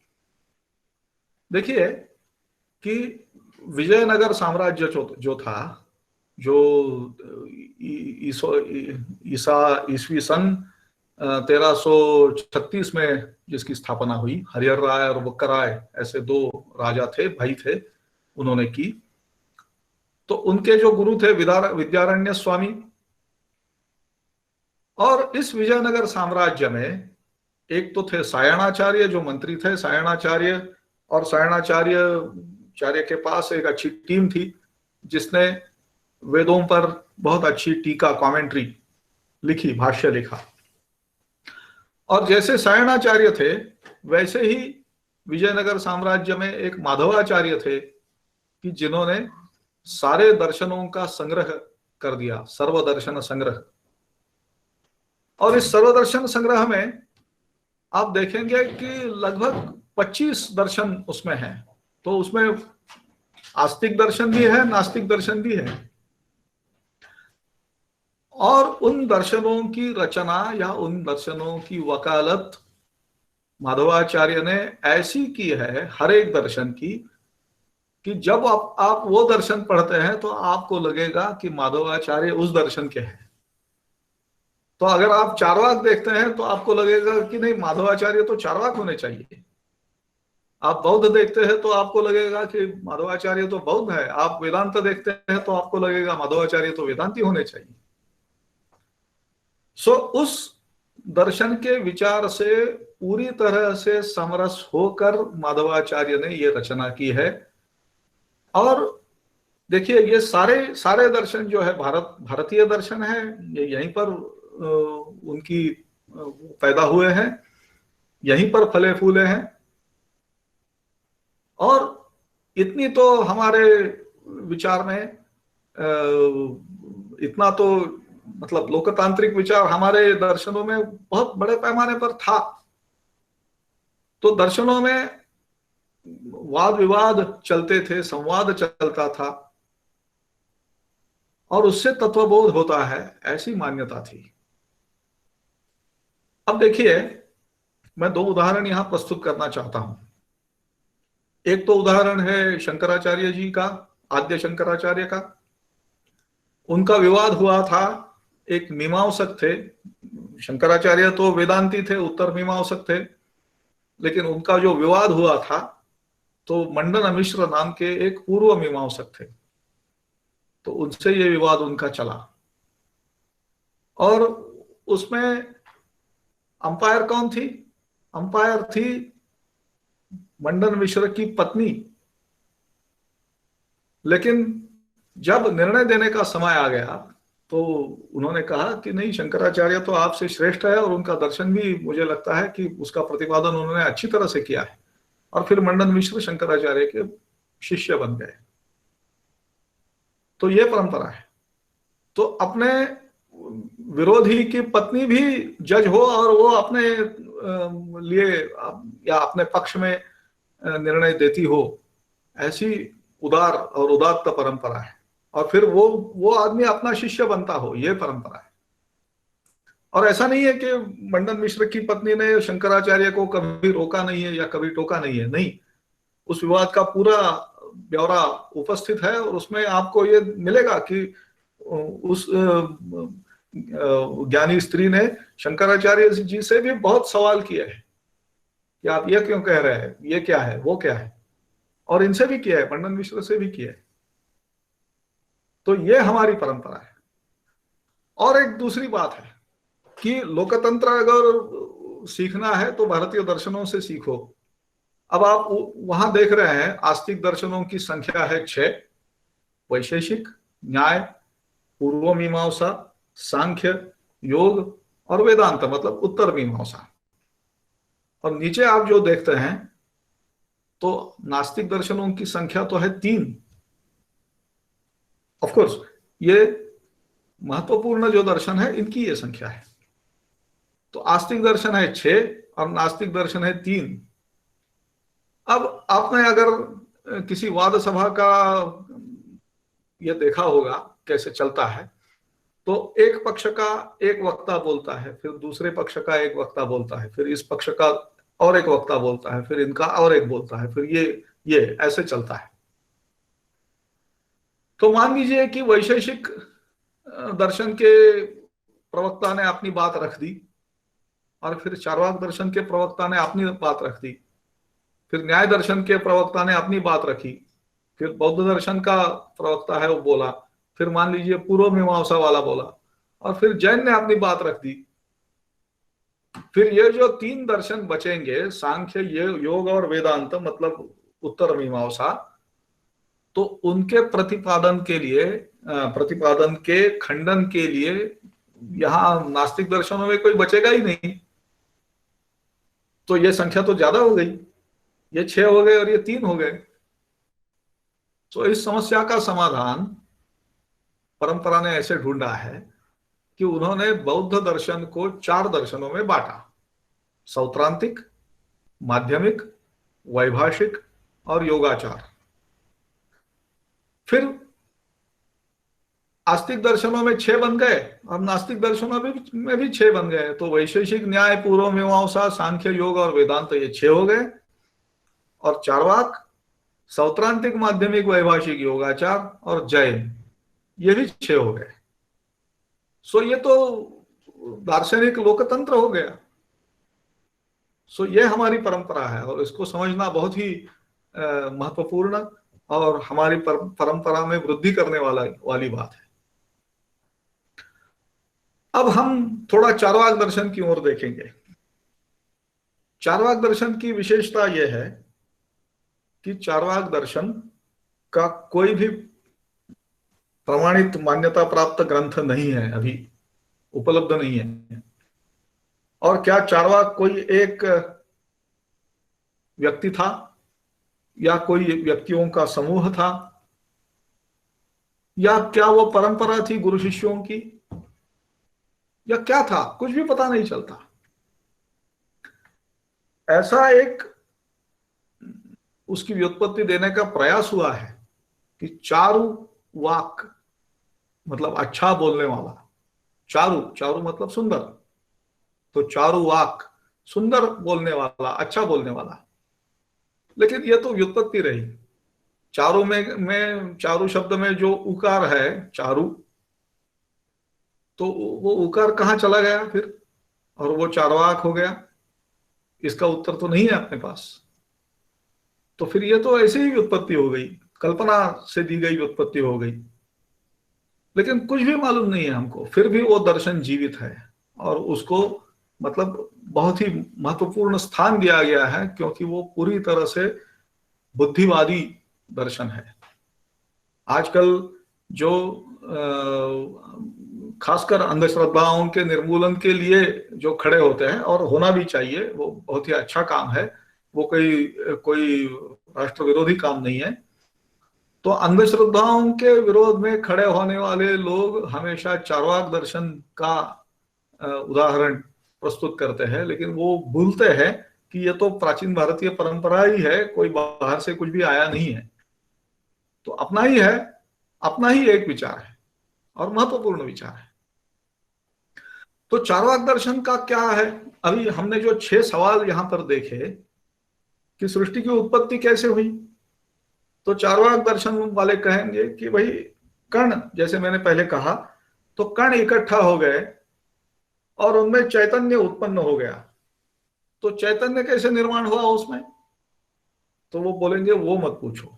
C: देखिए कि विजयनगर साम्राज्य जो था, जो ईस्वी सन 1336 में जिसकी स्थापना हुई, हरिहर राय और बक्कर राय ऐसे दो राजा थे, भाई थे, उन्होंने की। तो उनके जो गुरु थे विद्यारण्य स्वामी, और इस विजयनगर साम्राज्य में एक तो थे सायणाचार्य जो मंत्री थे, सायणाचार्य, और सायणाचार्य के पास एक अच्छी टीम थी जिसने वेदों पर बहुत अच्छी टीका, कमेंट्री लिखी, भाष्य लिखा। और जैसे सायणाचार्य थे वैसे ही विजयनगर साम्राज्य में एक माधवाचार्य थे कि जिन्होंने सारे दर्शनों का संग्रह कर दिया, सर्वदर्शन संग्रह। और इस सर्वदर्शन संग्रह में आप देखेंगे कि लगभग 25 दर्शन उसमें हैं। तो उसमें आस्तिक दर्शन भी है, नास्तिक दर्शन भी है, और उन दर्शनों की रचना या उन दर्शनों की वकालत माधवाचार्य ने ऐसी की है हर एक दर्शन की, कि जब आप वो दर्शन पढ़ते हैं तो आपको लगेगा कि माधवाचार्य उस दर्शन के हैं। तो अगर आप चार्वाक देखते हैं तो आपको लगेगा कि नहीं, माधवाचार्य तो चार्वाक होने चाहिए। आप बौद्ध देखते हैं तो आपको लगेगा कि माधवाचार्य तो बौद्ध है। आप वेदांत देखते हैं तो आपको लगेगा माधवाचार्य तो वेदांती होने चाहिए। सो उस दर्शन के विचार से पूरी तरह से समरस होकर माधवाचार्य ने ये रचना की है। और देखिए ये सारे दर्शन जो है भारतीय दर्शन है, ये यहीं पर उनकी पैदा हुए हैं, यहीं पर फले फूले हैं। और इतनी तो हमारे विचार में इतना तो मतलब लोकतांत्रिक विचार हमारे दर्शनों में बहुत बड़े पैमाने पर था। तो दर्शनों में वाद विवाद चलते थे, संवाद चलता था, और उससे तत्वबोध होता है, ऐसी मान्यता थी। अब देखिए मैं दो उदाहरण यहां प्रस्तुत करना चाहता हूं। एक तो उदाहरण है शंकराचार्य जी का, आद्य शंकराचार्य का। उनका विवाद हुआ था, एक मीमांसक थे, शंकराचार्य तो वेदांती थे, उत्तर मीमांसक थे, लेकिन उनका जो विवाद हुआ था तो मंडन मिश्र नाम के एक पूर्व मीमांसक थे, तो उनसे ये विवाद उनका चला। और उसमें अंपायर कौन थी? अंपायर थी मंडन मिश्र की पत्नी। लेकिन जब निर्णय देने का समय आ गया तो उन्होंने कहा कि नहीं, शंकराचार्य तो आपसे श्रेष्ठ है और उनका दर्शन भी मुझे लगता है कि उसका प्रतिपादन उन्होंने अच्छी तरह से किया है। और फिर मंडन मिश्र शंकराचार्य के शिष्य बन गए। तो ये परंपरा है। तो अपने विरोधी की पत्नी भी जज हो और वो अपने लिए या अपने पक्ष में निर्णय देती हो, ऐसी उदार और उदात्त परंपरा है। और फिर वो आदमी अपना शिष्य बनता हो, ये परंपरा है। और ऐसा नहीं है कि मंडन मिश्र की पत्नी ने शंकराचार्य को कभी रोका नहीं है या कभी टोका नहीं है, नहीं। उस विवाद का पूरा ब्यौरा उपस्थित है और उसमें आपको ये मिलेगा कि उस ज्ञानी स्त्री ने शंकराचार्य जी से भी बहुत सवाल किए हैं कि आप ये क्यों कह रहे हैं, ये क्या है, वो क्या है। और इनसे भी किया है, मंडन मिश्र से भी किया है। तो ये हमारी परंपरा है। और एक दूसरी बात है कि लोकतंत्र अगर सीखना है तो भारतीय दर्शनों से सीखो। अब आप वहां देख रहे हैं आस्तिक दर्शनों की संख्या है 6, वैशेषिक, न्याय, पूर्व मीमांसा, सांख्य, योग और वेदांत मतलब उत्तर मीमांसा। और नीचे आप जो देखते हैं तो नास्तिक दर्शनों की संख्या तो है 3। ऑफ कोर्स ये महत्वपूर्ण जो दर्शन है इनकी ये संख्या है। तो आस्तिक दर्शन है 6 और नास्तिक दर्शन है 3। अब आपने अगर किसी वाद सभा का ये देखा होगा कैसे चलता है, तो एक पक्ष का एक वक्ता बोलता है, फिर दूसरे पक्ष का एक वक्ता बोलता है, फिर इस पक्ष का और एक वक्ता बोलता है, फिर इनका और एक बोलता है, फिर ये ऐसे चलता है। तो मान लीजिए कि वैशेषिक दर्शन के प्रवक्ता ने अपनी बात रख दी और फिर चार्वाक दर्शन के प्रवक्ता ने अपनी बात रख दी, फिर न्याय दर्शन के प्रवक्ता ने अपनी बात रखी, फिर बौद्ध दर्शन का प्रवक्ता है वो बोला, फिर मान लीजिए पूर्व मीमांसा वाला बोला, और फिर जैन ने अपनी बात रख दी। फिर ये जो 3 दर्शन बचेंगे, सांख्य, योग और वेदांत मतलब उत्तर मीमांसा, तो उनके प्रतिपादन के खंडन के लिए यहां नास्तिक दर्शनों में कोई बचेगा ही नहीं। तो ये संख्या तो ज्यादा हो गई, ये 6 हो गए और ये 3 हो गए। तो इस समस्या का समाधान परंपरा ने ऐसे ढूंढा है कि उन्होंने बौद्ध दर्शन को 4 दर्शनों में बांटा: सौत्रांतिक, माध्यमिक, वैभाषिक और योगाचार। फिर आस्तिक दर्शनों में 6 बन गए और नास्तिक दर्शनों में भी 6 बन गए। तो वैशेषिक, न्याय, पूर्व मीमांसा, सांख्य, योग और वेदांत ये 6 हो गए। और चार्वाक, सौत्रांतिक, माध्यमिक, वैभाषिक, योगाचार और जैन ये भी 6 हो गए। सो ये तो दार्शनिक लोकतंत्र हो गया। सो ये हमारी परंपरा है और इसको समझना बहुत ही महत्वपूर्ण और हमारी परंपरा में वृद्धि करने वाली बात है। अब हम थोड़ा चार्वाक दर्शन की ओर देखेंगे। चार्वाक दर्शन की विशेषता यह है कि चार्वाक दर्शन का कोई भी प्रमाणित मान्यता प्राप्त ग्रंथ नहीं है, अभी उपलब्ध नहीं है। और क्या चार्वाक कोई एक व्यक्ति था या कोई व्यक्तियों का समूह था, या क्या वो परंपरा थी गुरु शिष्यों की, या क्या था, कुछ भी पता नहीं चलता। ऐसा एक उसकी व्युत्पत्ति देने का प्रयास हुआ है कि चारु वाक मतलब अच्छा बोलने वाला, चारु मतलब सुंदर, तो चारु वाक सुंदर बोलने वाला, अच्छा बोलने वाला। लेकिन यह तो व्युत्पत्ति रही। चारु में चारु शब्द में जो उकार है चारु, तो वो उकार कहाँ चला गया फिर, और वो चारवाक हो गया? इसका उत्तर तो नहीं है अपने पास। तो फिर ये तो ऐसे ही व्युत्पत्ति हो गई, कल्पना से दी गई व्युत्पत्ति हो गई। लेकिन कुछ भी मालूम नहीं है हमको, फिर भी वो दर्शन जीवित है और उसको मतलब बहुत ही महत्वपूर्ण स्थान दिया गया है, क्योंकि वो पूरी तरह से बुद्धिवादी दर्शन है। आजकल जो खासकर अंधश्रद्धाओं के निर्मूलन के लिए जो खड़े होते हैं, और होना भी चाहिए, वो बहुत ही अच्छा काम है, वो कोई कोई राष्ट्र विरोधी काम नहीं है। तो अंधश्रद्धाओं के विरोध में खड़े होने वाले लोग हमेशा चार्वाक दर्शन का उदाहरण प्रस्तुत करते हैं, लेकिन वो भूलते हैं कि ये तो प्राचीन भारतीय परंपरा ही है, कोई बाहर से कुछ भी आया नहीं है। तो अपना ही है, अपना ही एक विचार है और महत्वपूर्ण विचार है। तो चार्वाक दर्शन का क्या है? अभी हमने जो 6 सवाल यहां पर देखे कि सृष्टि की उत्पत्ति कैसे हुई, तो चार्वाक दर्शन वाले कहेंगे कि भाई कण, जैसे मैंने पहले कहा, तो कण इकट्ठा हो गए और उनमें चैतन्य उत्पन्न हो गया। तो चैतन्य कैसे निर्माण हुआ उसमें? तो वो बोलेंगे वो मत पूछो,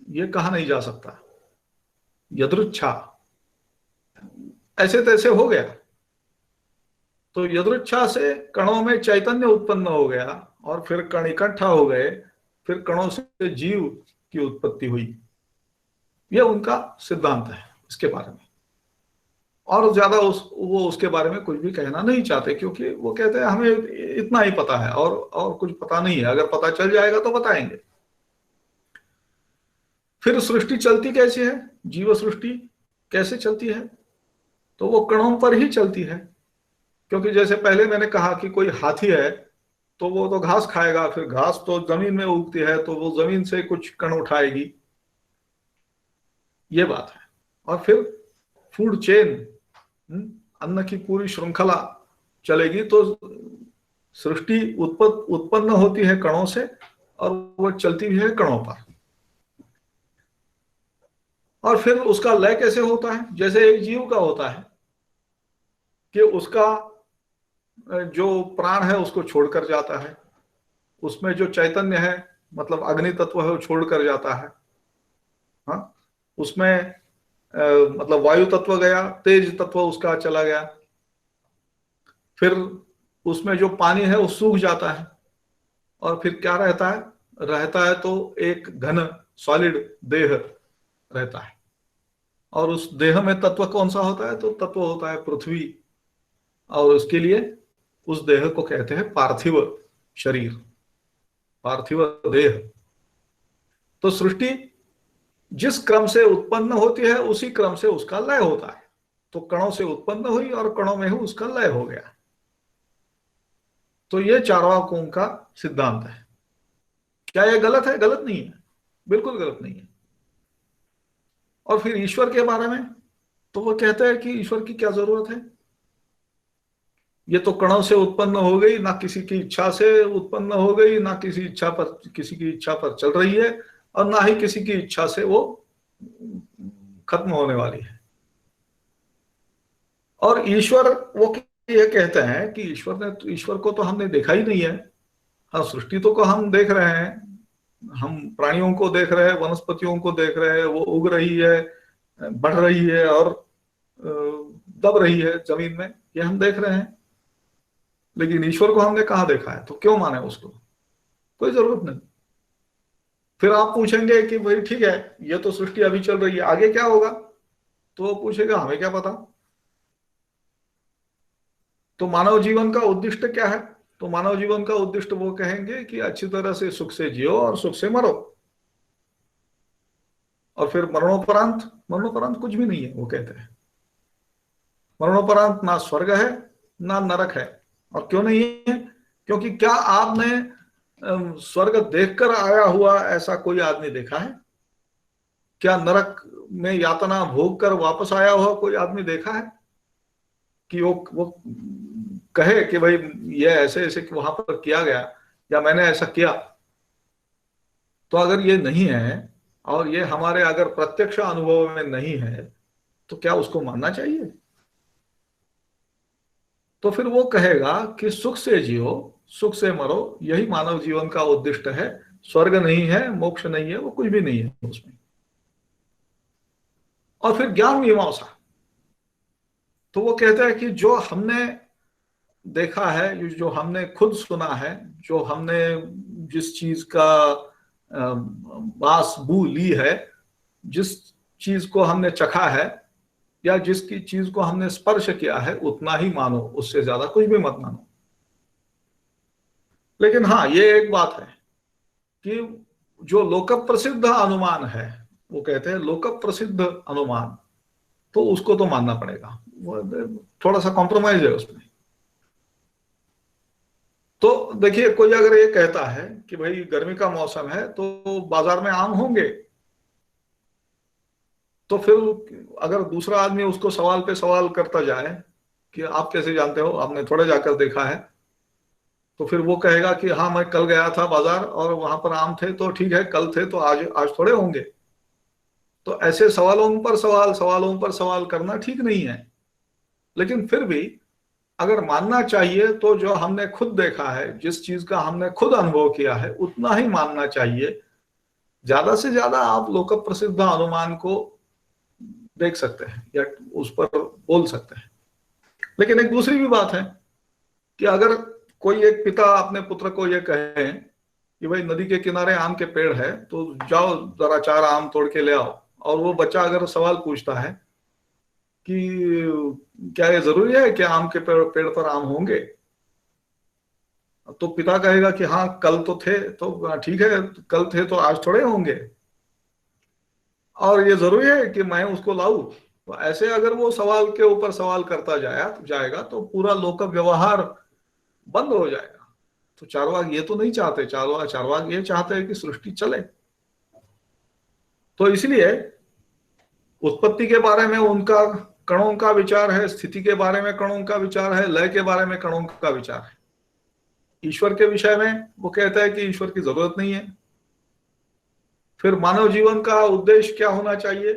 C: ये कहा नहीं जा सकता, यदृच्छा, ऐसे तैसे हो गया। तो यदृच्छा से कणों में चैतन्य उत्पन्न हो गया और फिर कण इकट्ठा हो गए, फिर कणों से जीव की उत्पत्ति हुई। यह उनका सिद्धांत है इसके बारे में। और ज्यादा वो उसके बारे में कुछ भी कहना नहीं चाहते, क्योंकि वो कहते हैं हमें इतना ही पता है और कुछ पता नहीं है, अगर पता चल जाएगा तो बताएंगे। फिर सृष्टि चलती कैसे है, जीव सृष्टि कैसे चलती है? तो वो कणों पर ही चलती है, क्योंकि जैसे पहले मैंने कहा कि कोई हाथी है तो वो तो घास खाएगा, फिर घास तो जमीन में उगती है तो वो जमीन से कुछ कण उठाएगी, ये बात है। और फिर फूड चेन, अन्न की पूरी श्रृंखला चलेगी, तो सृष्टि उत्पन्न होती है कणों से और वो चलती भी है कणों पर। और फिर उसका लय कैसे होता है? जैसे एक जीव का होता है कि उसका जो प्राण है उसको छोड़कर जाता है, उसमें जो चैतन्य है मतलब अग्नि तत्व है वो छोड़कर जाता है, हाँ, उसमें मतलब वायु तत्व गया, तेज तत्व उसका चला गया, फिर उसमें जो पानी है वो सूख जाता है और फिर क्या रहता है? रहता है तो एक घन सॉलिड देह रहता है। और उस देह में तत्व कौन सा होता है? तो तत्व होता है पृथ्वी, और उसके लिए उस देह को कहते हैं पार्थिव शरीर, पार्थिव देह। तो सृष्टि जिस क्रम से उत्पन्न होती है उसी क्रम से उसका लय होता है। तो कणों से उत्पन्न हुई और कणों में ही उसका लय हो गया। तो ये चार्वाकों का सिद्धांत है। क्या यह गलत है? गलत नहीं है, बिल्कुल गलत नहीं है। और फिर ईश्वर के बारे में तो वो कहते हैं कि ईश्वर की क्या जरूरत है, ये तो कणों से उत्पन्न हो गई, ना किसी की इच्छा से उत्पन्न हो गई, ना किसी की इच्छा पर चल रही है, और ना ही किसी की इच्छा से वो खत्म होने वाली है। और ईश्वर, वो ये कहते हैं कि ईश्वर को तो हमने देखा ही नहीं है। हाँ, सृष्टि तो को हम देख रहे हैं, हम प्राणियों को देख रहे हैं, वनस्पतियों को देख रहे हैं, वो उग रही है, बढ़ रही है और दब रही है जमीन में, ये हम देख रहे हैं। लेकिन ईश्वर को हमने कहाँ देखा है, तो क्यों माने उसको? कोई जरूरत नहीं। फिर आप पूछेंगे कि भाई ठीक है, ये तो सृष्टि अभी चल रही है, आगे क्या होगा? तो वो पूछेगा हमें क्या पता। तो मानव जीवन का उद्दिष्ट क्या है? तो मानव जीवन का उद्दिष्ट वो कहेंगे कि अच्छी तरह से सुख से जियो और सुख से मरो। और फिर मरणोपरांत कुछ भी नहीं है, वो कहते हैं। मरणोपरांत ना स्वर्ग है ना नरक है। और क्यों नहीं है? क्योंकि क्या आपने स्वर्ग देखकर आया हुआ ऐसा कोई आदमी देखा है? क्या नरक में यातना भोग कर वापस आया हुआ कोई आदमी देखा है कि वो कहे कि भाई ये ऐसे ऐसे वहां पर किया गया या मैंने ऐसा किया? तो अगर ये नहीं है और ये हमारे अगर प्रत्यक्ष अनुभव में नहीं है तो क्या उसको मानना चाहिए? तो फिर वो कहेगा कि सुख से जियो, सुख से मरो, यही मानव जीवन का उद्दिष्ट है। स्वर्ग नहीं है, मोक्ष नहीं है, वो कुछ भी नहीं है उसमें। और फिर ज्ञान मीमांसा, तो वो कहते हैं कि जो हमने देखा है, जो हमने खुद सुना है, जो हमने जिस चीज का बास बू ली है, जिस चीज को हमने चखा है, या जिसकी चीज को हमने स्पर्श किया है उतना ही मानो, उससे ज्यादा कुछ भी मत मानो। लेकिन हाँ, ये एक बात है कि जो लोक प्रसिद्ध अनुमान है, वो कहते हैं लोक प्रसिद्ध अनुमान, तो उसको तो मानना पड़ेगा, वो थोड़ा सा कॉम्प्रोमाइज है उसमें। तो देखिए, कोई अगर ये कहता है कि भाई गर्मी का मौसम है तो बाजार में आम होंगे, तो फिर अगर दूसरा आदमी उसको सवाल पे सवाल करता जाए कि आप कैसे जानते हो, आपने थोड़े जाकर देखा है, तो फिर वो कहेगा कि हाँ मैं कल गया था बाजार और वहां पर आम थे, तो ठीक है कल थे तो आज आज थोड़े होंगे। तो ऐसे सवालों पर सवाल करना ठीक नहीं है। लेकिन फिर भी अगर मानना चाहिए तो जो हमने खुद देखा है, जिस चीज का हमने खुद अनुभव किया है, उतना ही मानना चाहिए। ज्यादा से ज्यादा आप लोक प्रसिद्ध अनुमान को देख सकते हैं या उस पर बोल सकते हैं। लेकिन एक दूसरी भी बात है कि अगर कोई एक पिता अपने पुत्र को ये कहे कि भाई नदी के किनारे आम के पेड़ है तो जाओ जरा 4 आम तोड़ के ले आओ, और वो बच्चा अगर सवाल पूछता है कि क्या ये जरूरी है कि आम के पेड़ पर आम होंगे, तो पिता कहेगा कि हाँ कल तो थे, तो ठीक है कल थे तो आज थोड़े होंगे, और ये जरूरी है कि मैं उसको लाऊं। तो ऐसे अगर वो सवाल के ऊपर सवाल करता जाएगा तो पूरा लोक व्यवहार बंद हो जाएगा। तो चारवाक ये तो नहीं चाहते, चारवाक ये चाहते हैं कि सृष्टि चले। तो इसलिए उत्पत्ति के बारे में उनका कणों का विचार है, स्थिति के बारे में कणों का विचार है, लय के बारे में कणों का विचार है। ईश्वर के विषय में वो कहता है कि ईश्वर की जरूरत नहीं है। फिर मानव जीवन का उद्देश्य क्या होना चाहिए,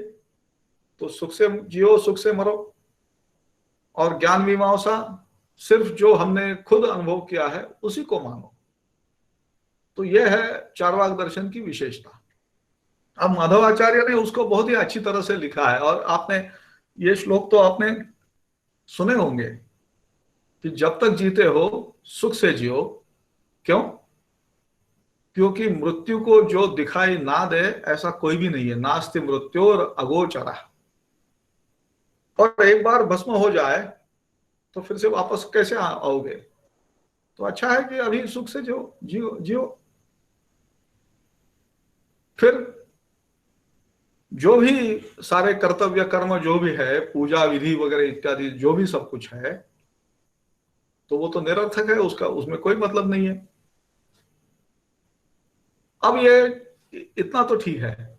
C: तो सुख से जियो सुख से मरो, और ज्ञान मीमांसा सिर्फ जो हमने खुद अनुभव किया है उसी को मानो। तो यह है चारवाक दर्शन की विशेषता। अब माधवाचार्य ने उसको बहुत ही अच्छी तरह से लिखा है, और आपने ये श्लोक तो आपने सुने होंगे कि जब तक जीते हो सुख से जियो। क्यों? क्योंकि मृत्यु को जो दिखाई ना दे ऐसा कोई भी नहीं है, नास्ति मृत्योर अगोचरा। और एक बार भस्म हो जाए तो फिर से वापस कैसे आओगे? तो अच्छा है कि अभी सुख से जियो। फिर जो भी सारे कर्तव्य कर्म जो भी है, पूजा विधि वगैरह इत्यादि जो भी सब कुछ है, तो वो तो निरर्थक है, उसका उसमें कोई मतलब नहीं है। अब ये इतना तो ठीक है,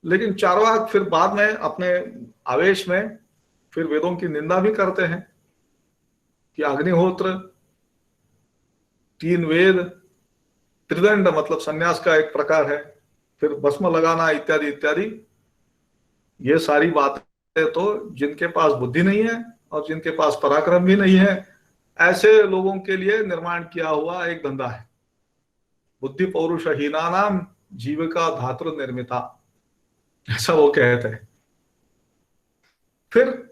C: लेकिन चारवाक फिर बाद में अपने आवेश में फिर वेदों की निंदा भी करते हैं कि अग्निहोत्र, 3 वेद, त्रिदंड मतलब संन्यास का एक प्रकार है, फिर भस्म लगाना इत्यादि इत्यादि, ये सारी बातें तो जिनके पास बुद्धि नहीं है और जिनके पास पराक्रम भी नहीं है, ऐसे लोगों के लिए निर्माण किया हुआ एक धंधा है। बुद्धि पौरुष हीना नाम जीविका धातु निर्मिता, ऐसा वो कहते हैं। फिर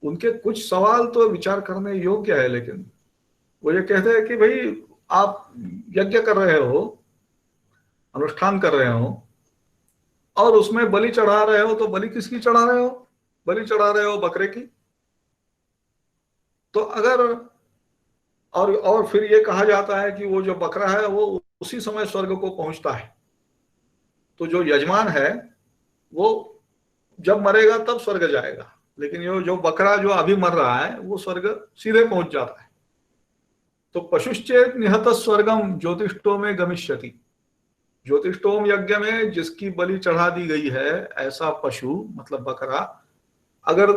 C: उनके कुछ सवाल तो विचार करने योग्य है, लेकिन वो ये कहते हैं कि भाई आप यज्ञ कर रहे हो, अनुष्ठान कर रहे हो, और उसमें बलि चढ़ा रहे हो, तो बलि किसकी चढ़ा रहे हो? बलि चढ़ा रहे हो बकरे की। तो अगर और फिर ये कहा जाता है कि वो जो बकरा है वो उसी समय स्वर्ग को पहुंचता है। तो जो यजमान है वो जब मरेगा तब स्वर्ग जाएगा, लेकिन ये जो बकरा जो अभी मर रहा है वो स्वर्ग सीधे पहुंच जाता है। तो पशुश्चेत निहत स्वर्गम ज्योतिष्टो में गमिष्यति। ज्योतिष्टोम यज्ञ में जिसकी बलि चढ़ा दी गई है, ऐसा पशु मतलब बकरा अगर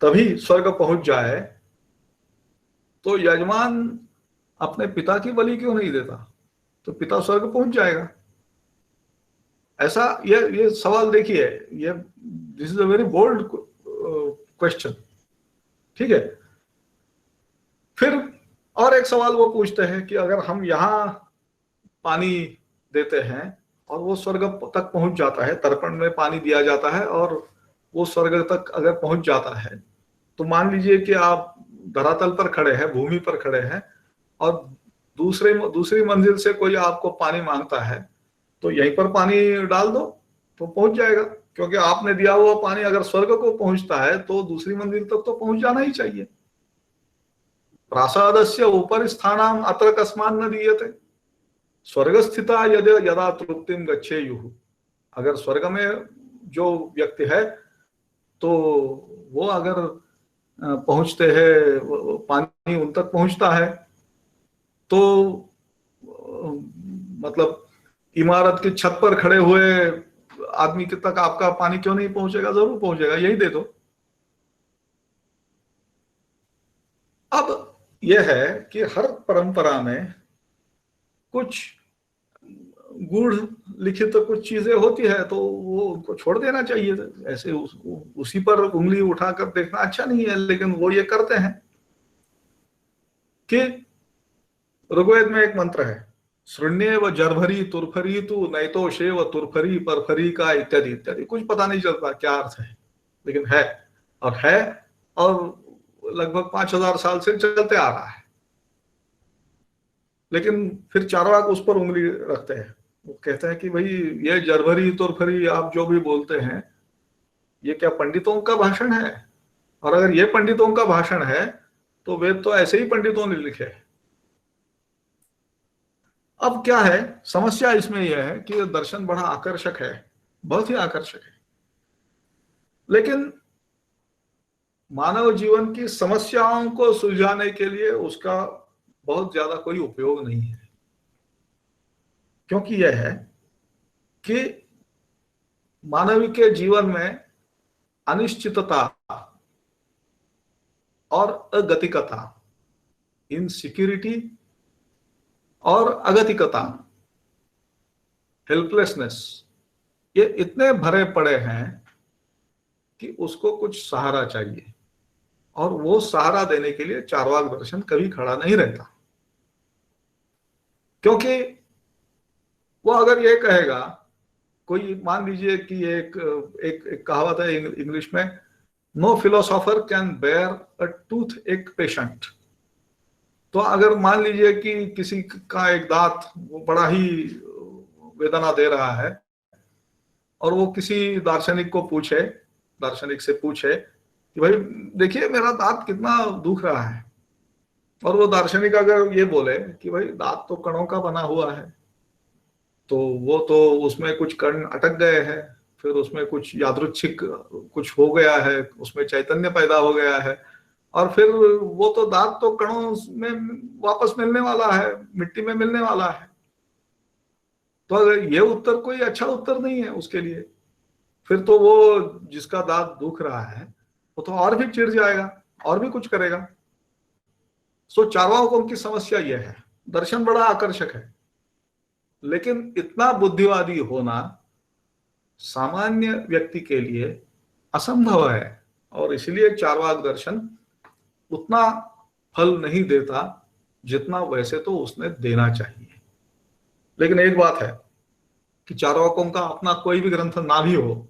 C: तभी स्वर्ग पहुंच जाए, तो यजमान अपने पिता की बलि क्यों नहीं देता? तो पिता स्वर्ग पहुंच जाएगा। ऐसा ये सवाल देखिए, ये this is a very bold question. ठीक है। फिर और एक सवाल वो पूछते हैं कि अगर हम यहाँ पानी देते हैं और वो स्वर्ग तक पहुंच जाता है, तर्पण में पानी दिया जाता है और वो स्वर्ग तक अगर पहुंच जाता है, तो मान लीजिए कि आप धरातल पर खड़े हैं, भूमि पर खड़े हैं, और दूसरी मंजिल से कोई आपको पानी मांगता है, तो यहीं पर पानी डाल दो, तो पहुंच जाएगा, क्योंकि आपने दिया हुआ पानी अगर स्वर्ग को पहुंचता है तो दूसरी मंजिल तक तो पहुंच जाना ही चाहिए। प्रासादस्य उपरि स्थानाम अत्र कस्मान् न दीयते, स्वर्ग स्थिता यदि यदा तृप्तिम गच्छेयुः। अगर स्वर्ग में जो व्यक्ति है तो वो अगर पहुंचते हैं, पानी उन तक पहुंचता है, तो मतलब इमारत की छत पर खड़े हुए आदमी के तक आपका पानी क्यों नहीं पहुंचेगा? जरूर पहुंचेगा, यही दे दो। अब यह है कि हर परंपरा में कुछ गूढ़ लिखित तो कुछ चीजें होती है, तो वो उनको छोड़ देना चाहिए। ऐसे उसी पर उंगली उठाकर देखना अच्छा नहीं है, लेकिन वो ये करते हैं कि ऋग्वेद में एक मंत्र है, शृण्येव जर्भरी तुरफरी तू नैतोषेव तुरफरी परफरी का इत्यादि इत्यादि। कुछ पता नहीं चलता क्या अर्थ है, लेकिन है और लगभग 5000 साल से चलते आ रहा है। लेकिन फिर चारवाक उस पर उंगली रखते हैं, वो कहते हैं कि भाई ये जरभरी तुरफरी आप जो भी बोलते हैं, ये क्या पंडितों का भाषण है? और अगर ये पंडितों का भाषण है तो वेद तो ऐसे ही पंडितों ने लिखे हैं। अब क्या है समस्या इसमें यह है कि दर्शन बड़ा आकर्षक है, बहुत ही आकर्षक है, लेकिन मानव जीवन की समस्याओं को सुलझाने के लिए उसका बहुत ज्यादा कोई उपयोग नहीं है। क्योंकि यह है कि मानव के जीवन में अनिश्चितता और अगतिकता, इनसिक्योरिटी और अगतिकता, हेल्पलेसनेस, ये इतने भरे पड़े हैं कि उसको कुछ सहारा चाहिए, और वो सहारा देने के लिए चारवाक दर्शन कभी खड़ा नहीं रहता। क्योंकि वो अगर ये कहेगा, कोई मान लीजिए कि एक कहावत है इंग्लिश में, no philosopher can bear a toothache patient. तो अगर मान लीजिए कि किसी का एक दांत वो बड़ा ही वेदना दे रहा है, और वो किसी दार्शनिक से पूछे कि भाई देखिए मेरा दांत कितना दुख रहा है, और वो दार्शनिक अगर ये बोले कि भाई दांत तो कणों का बना हुआ है, तो वो तो उसमें कुछ कण अटक गए हैं, फिर उसमें कुछ यादृच्छिक कुछ हो गया है, उसमें चैतन्य पैदा हो गया है, और फिर वो तो दांत तो कणों में वापस मिलने वाला है, मिट्टी में मिलने वाला है। तो अगर ये उत्तर कोई अच्छा उत्तर नहीं है उसके लिए, फिर तो वो जिसका दांत दुख रहा है वो तो और भी चिढ़ जाएगा और भी कुछ करेगा। सो चारवाकों की समस्या यह है, दर्शन बड़ा आकर्षक है, लेकिन इतना बुद्धिवादी होना सामान्य व्यक्ति के लिए असंभव है, और इसलिए चारवाक दर्शन उतना फल नहीं देता जितना वैसे तो उसने देना चाहिए। लेकिन एक बात है कि चारवाकों का अपना कोई भी ग्रंथ ना भी हो,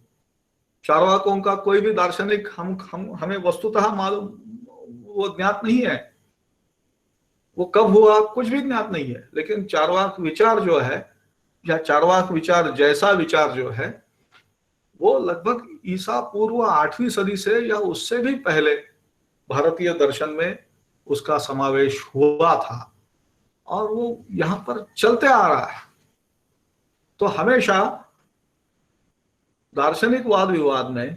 C: चारवाकों का कोई भी दार्शनिक हमें वस्तुतः मालूम वो ज्ञात नहीं है, वो कब हुआ कुछ भी ज्ञात नहीं है, लेकिन चारवाक विचार जो है, या चारवाक विचार जैसा विचार जो है, वो लगभग ईसा पूर्व 8वीं सदी से या उससे भी पहले भारतीय दर्शन में उसका समावेश हुआ था, और वो यहां पर चलते आ रहा है। तो हमेशा दार्शनिक वाद विवाद में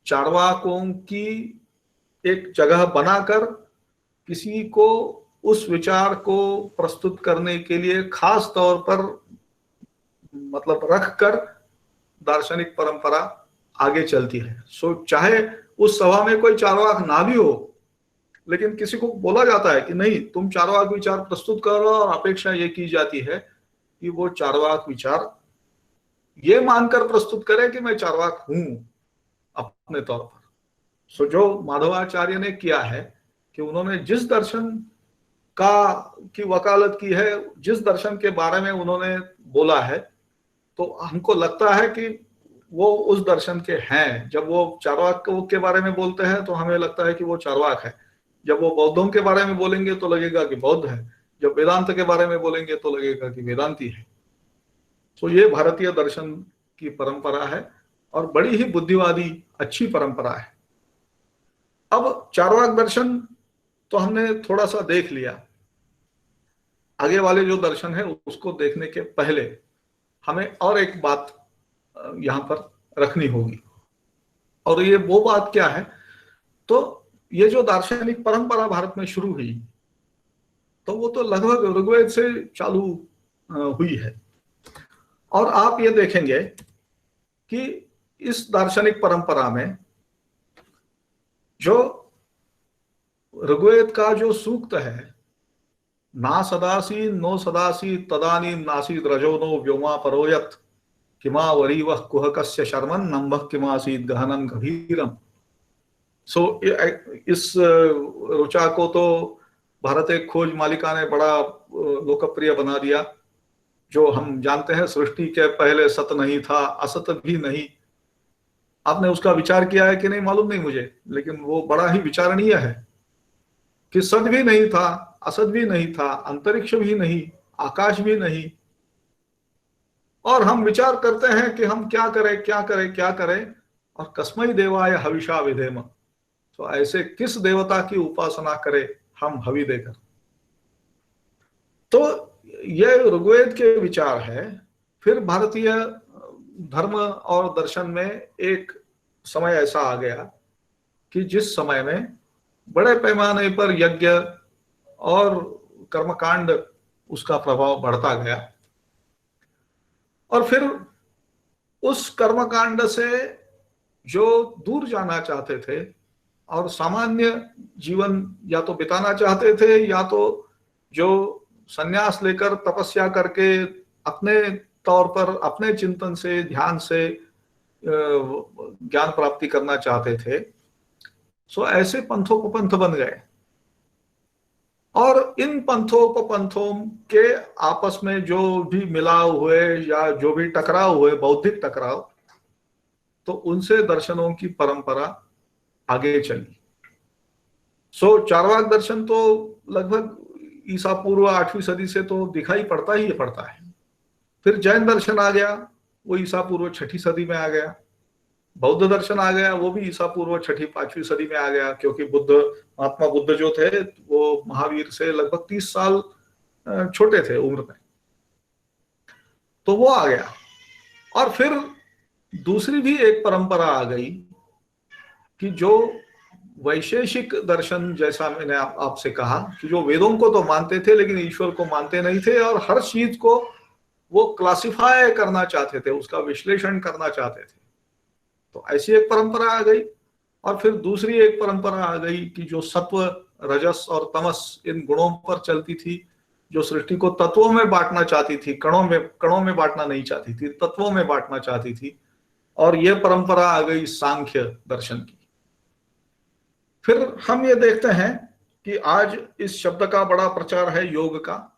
C: चारवाकों की एक जगह बनाकर किसी को उस विचार को प्रस्तुत करने के लिए खास तौर पर मतलब रखकर दार्शनिक परंपरा आगे चलती है। सो चाहे उस सभा में कोई चारवाक ना भी हो, लेकिन किसी को बोला जाता है कि नहीं तुम चारवाक विचार प्रस्तुत करो, और अपेक्षा ये की जाती है कि वो चारवाक विचार ये मानकर प्रस्तुत करे कि मैं चारवाक हूं अपने तौर पर। सो जो माधवाचार्य ने किया है कि उन्होंने जिस दर्शन की वकालत की है, जिस दर्शन के बारे में उन्होंने बोला है, तो हमको लगता है कि वो उस दर्शन के हैं। जब वो चारवाक के बारे में बोलते हैं तो हमें लगता है कि वो चारवाक है, जब वो बौद्धों के बारे में बोलेंगे तो लगेगा कि बौद्ध है, जब वेदांत के बारे में बोलेंगे तो लगेगा कि वेदांती है। तो ये भारतीय दर्शन की परंपरा है और बड़ी ही बुद्धिवादी अच्छी परंपरा है। अब चार्वाक दर्शन तो हमने थोड़ा सा देख लिया, आगे वाले जो दर्शन है उसको देखने के पहले हमें और एक बात यहां पर रखनी होगी, और ये वो बात क्या है, तो ये जो दार्शनिक परंपरा भारत में शुरू हुई तो वो तो लगभग ऋग्वेद से चालू हुई है। और आप ये देखेंगे कि इस दार्शनिक परंपरा में जो ऋग्वेद का जो सूक्त है, ना सदासी नो सदासी तदानी नासी रजो नो व्योमा परोयत किमा वरीवह कुहकस्य शर्मन नंबह किमासीत गहनम गभीरम। सो इस ऋचा को तो भारत एक खोज मालिका ने बड़ा लोकप्रिय बना दिया। जो हम जानते हैं सृष्टि के पहले सत नहीं था, असत भी नहीं। आपने उसका विचार किया है कि नहीं मालूम नहीं मुझे, लेकिन वो बड़ा ही विचारणीय है कि सत भी नहीं था, असत भी नहीं था, अंतरिक्ष भी नहीं, आकाश भी नहीं, और हम विचार करते हैं कि हम क्या करें क्या करें क्या करें, और कस्मै देवाय हविषा विधेम, तो ऐसे किस देवता की उपासना करें हम हवि देकर। तो यह ऋग्वेद के विचार है। फिर भारतीय धर्म और दर्शन में एक समय ऐसा आ गया कि जिस समय में बड़े पैमाने पर यज्ञ और कर्मकांड उसका प्रभाव बढ़ता गया, और फिर उस कर्मकांड से जो दूर जाना चाहते थे और सामान्य जीवन या तो बिताना चाहते थे या तो जो संन्यास लेकर तपस्या करके अपने तौर पर अपने चिंतन से ध्यान से ज्ञान प्राप्ति करना चाहते थे, सो ऐसे पंथोपंथ बन गए। और इन पंथोपंथों के आपस में जो भी मिलाव हुए या जो भी टकराव हुए, बौद्धिक टकराव, तो उनसे दर्शनों की परंपरा आगे चली। सो चार्वाक दर्शन तो लगभग ईसा पूर्व 8वीं सदी से तो दिखाई पड़ता ही पड़ता है। फिर जैन दर्शन आ गया, वो ईसा पूर्व 6ठी सदी में आ गया। बौद्ध दर्शन आ गया, वो भी ईसा पूर्व 6ठी 5वीं सदी में आ गया, क्योंकि महात्मा बुद्ध जो थे वो महावीर से लगभग 30 साल छोटे थे उम्र में, तो वो आ गया। और फिर दूसरी भी एक परंपरा आ गई कि जो वैशेषिक दर्शन, जैसा मैंने आपसे कहा कि जो वेदों को तो मानते थे लेकिन ईश्वर को मानते नहीं थे, और हर चीज को वो क्लासिफाई करना चाहते थे, उसका विश्लेषण करना चाहते थे। तो ऐसी एक परंपरा आ गई। और फिर दूसरी एक परंपरा आ गई कि जो सत्व, रजस और तमस इन गुणों पर चलती थी, जो सृष्टि को तत्वों में बांटना चाहती थी, कणों में बांटना नहीं चाहती थी, तत्वों में बांटना चाहती थी। और यह परंपरा आ गई सांख्य दर्शन की। फिर हम ये देखते हैं कि आज इस शब्द का बड़ा प्रचार है योग का,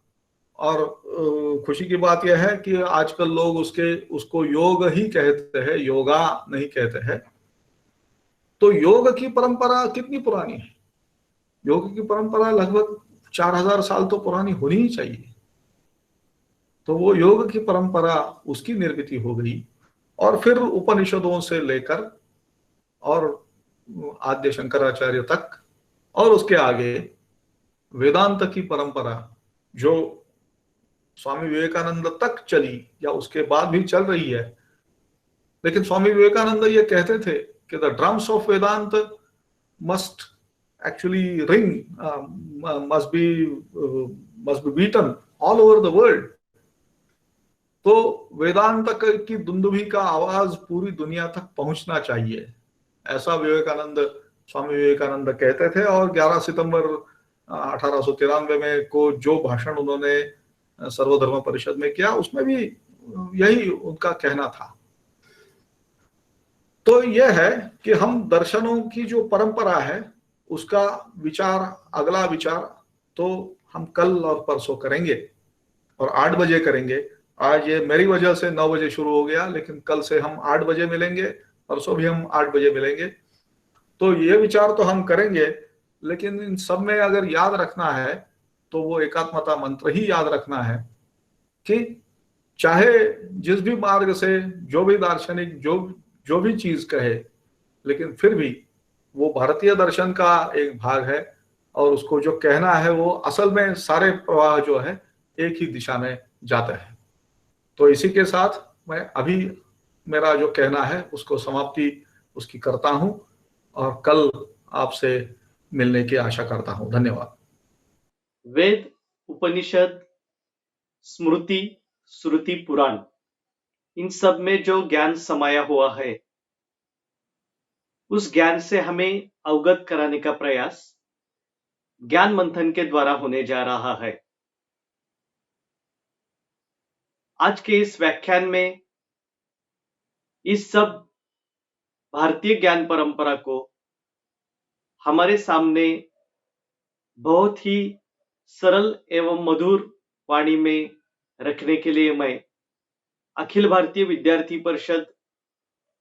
C: और खुशी की बात यह है कि आजकल लोग उसको योग ही कहते हैं, योगा नहीं कहते हैं। तो योग की परंपरा कितनी पुरानी है? योग की परंपरा लगभग 4000 साल तो पुरानी होनी ही चाहिए। तो वो योग की परंपरा, उसकी निर्मित हो गई। और फिर उपनिषदों से लेकर और आद्य शंकराचार्य तक, और उसके आगे वेदांत की परंपरा जो स्वामी विवेकानंद तक चली या उसके बाद भी चल रही है। लेकिन स्वामी विवेकानंद ये कहते थे कि the drums of Vedanta must actually ring, must be beaten all over the world. तो वेदांत की दुंदुभी का आवाज पूरी दुनिया तक पहुंचना चाहिए, ऐसा स्वामी विवेकानंद कहते थे। और 11 सितंबर 1893 में को जो भाषण उन्होंने सर्वधर्म परिषद में किया, उसमें भी यही उनका कहना था। तो यह है कि हम दर्शनों की जो परंपरा है उसका विचार, अगला विचार तो हम कल और परसों करेंगे, और 8 बजे करेंगे। आज ये मेरी वजह से 9 बजे शुरू हो गया, लेकिन कल से हम 8 बजे मिलेंगे, परसों भी हम 8 बजे मिलेंगे। तो ये विचार तो हम करेंगे, लेकिन इन सब में अगर याद रखना है तो वो एकात्मता मंत्र ही याद रखना है कि चाहे जिस भी मार्ग से जो भी दार्शनिक जो भी चीज कहे, लेकिन फिर भी वो भारतीय दर्शन का एक भाग है और उसको जो कहना है वो असल में सारे प्रवाह जो है एक ही दिशा में जाते हैं। तो इसी के साथ मैं अभी मेरा जो कहना है उसको समाप्ति उसकी करता हूं और कल आपसे मिलने की आशा करता हूं। धन्यवाद।
D: वेद, उपनिषद, स्मृति, श्रुति, पुराण, इन सब में जो ज्ञान समाया हुआ है, उस ज्ञान से हमें अवगत कराने का प्रयास ज्ञान मंथन के द्वारा होने जा रहा है। आज के इस व्याख्यान में इस सब भारतीय ज्ञान परंपरा को हमारे सामने बहुत ही सरल एवं मधुर वाणी में रखने के लिए मैं अखिल भारतीय विद्यार्थी परिषद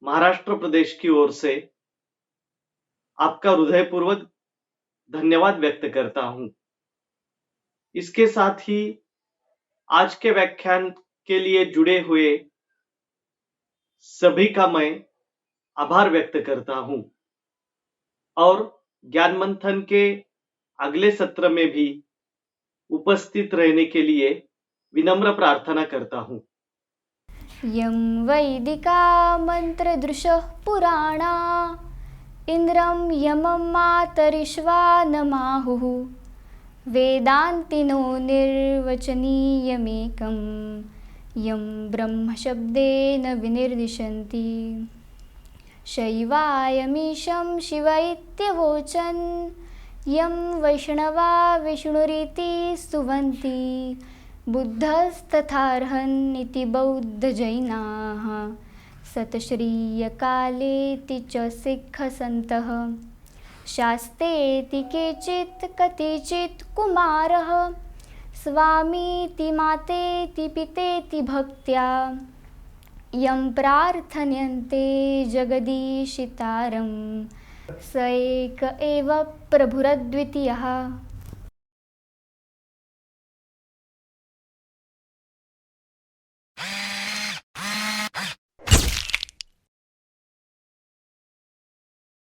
D: महाराष्ट्र प्रदेश की ओर से आपका हृदयपूर्वक धन्यवाद व्यक्त करता हूं। इसके साथ ही आज के व्याख्यान के लिए जुड़े हुए सभी का मैं आभार व्यक्त करता हूं और ज्ञान मंथन के अगले सत्र में भी उपस्थित रहने के लिए विनम्र प्रार्थना करता हूं।
E: यं वैदिका मंत्रदृशः पुराणा इंद्रं यमं मातरिश्वानमाहुः वेदान्तिनो निर्वचनीयमेकं यं ब्रह्मशब्देन विनिर्दिशन्ति शैवायमीशं शिव इत्यवोचन् यं वैष्णवा विष्णुरिति स्तुवन्ति बुद्धस्तथार्हन् इति बौद्धजैनाः सतश्रीयकालेति च सिक्खसन्तः शास्तेति केचित् कतिचित् कुमारः स्वामीति मातेति पितेति भक्त्या यं प्रार्थन्यन्ते जगदीशितारं स एक एव प्रभुरद्वितीयः।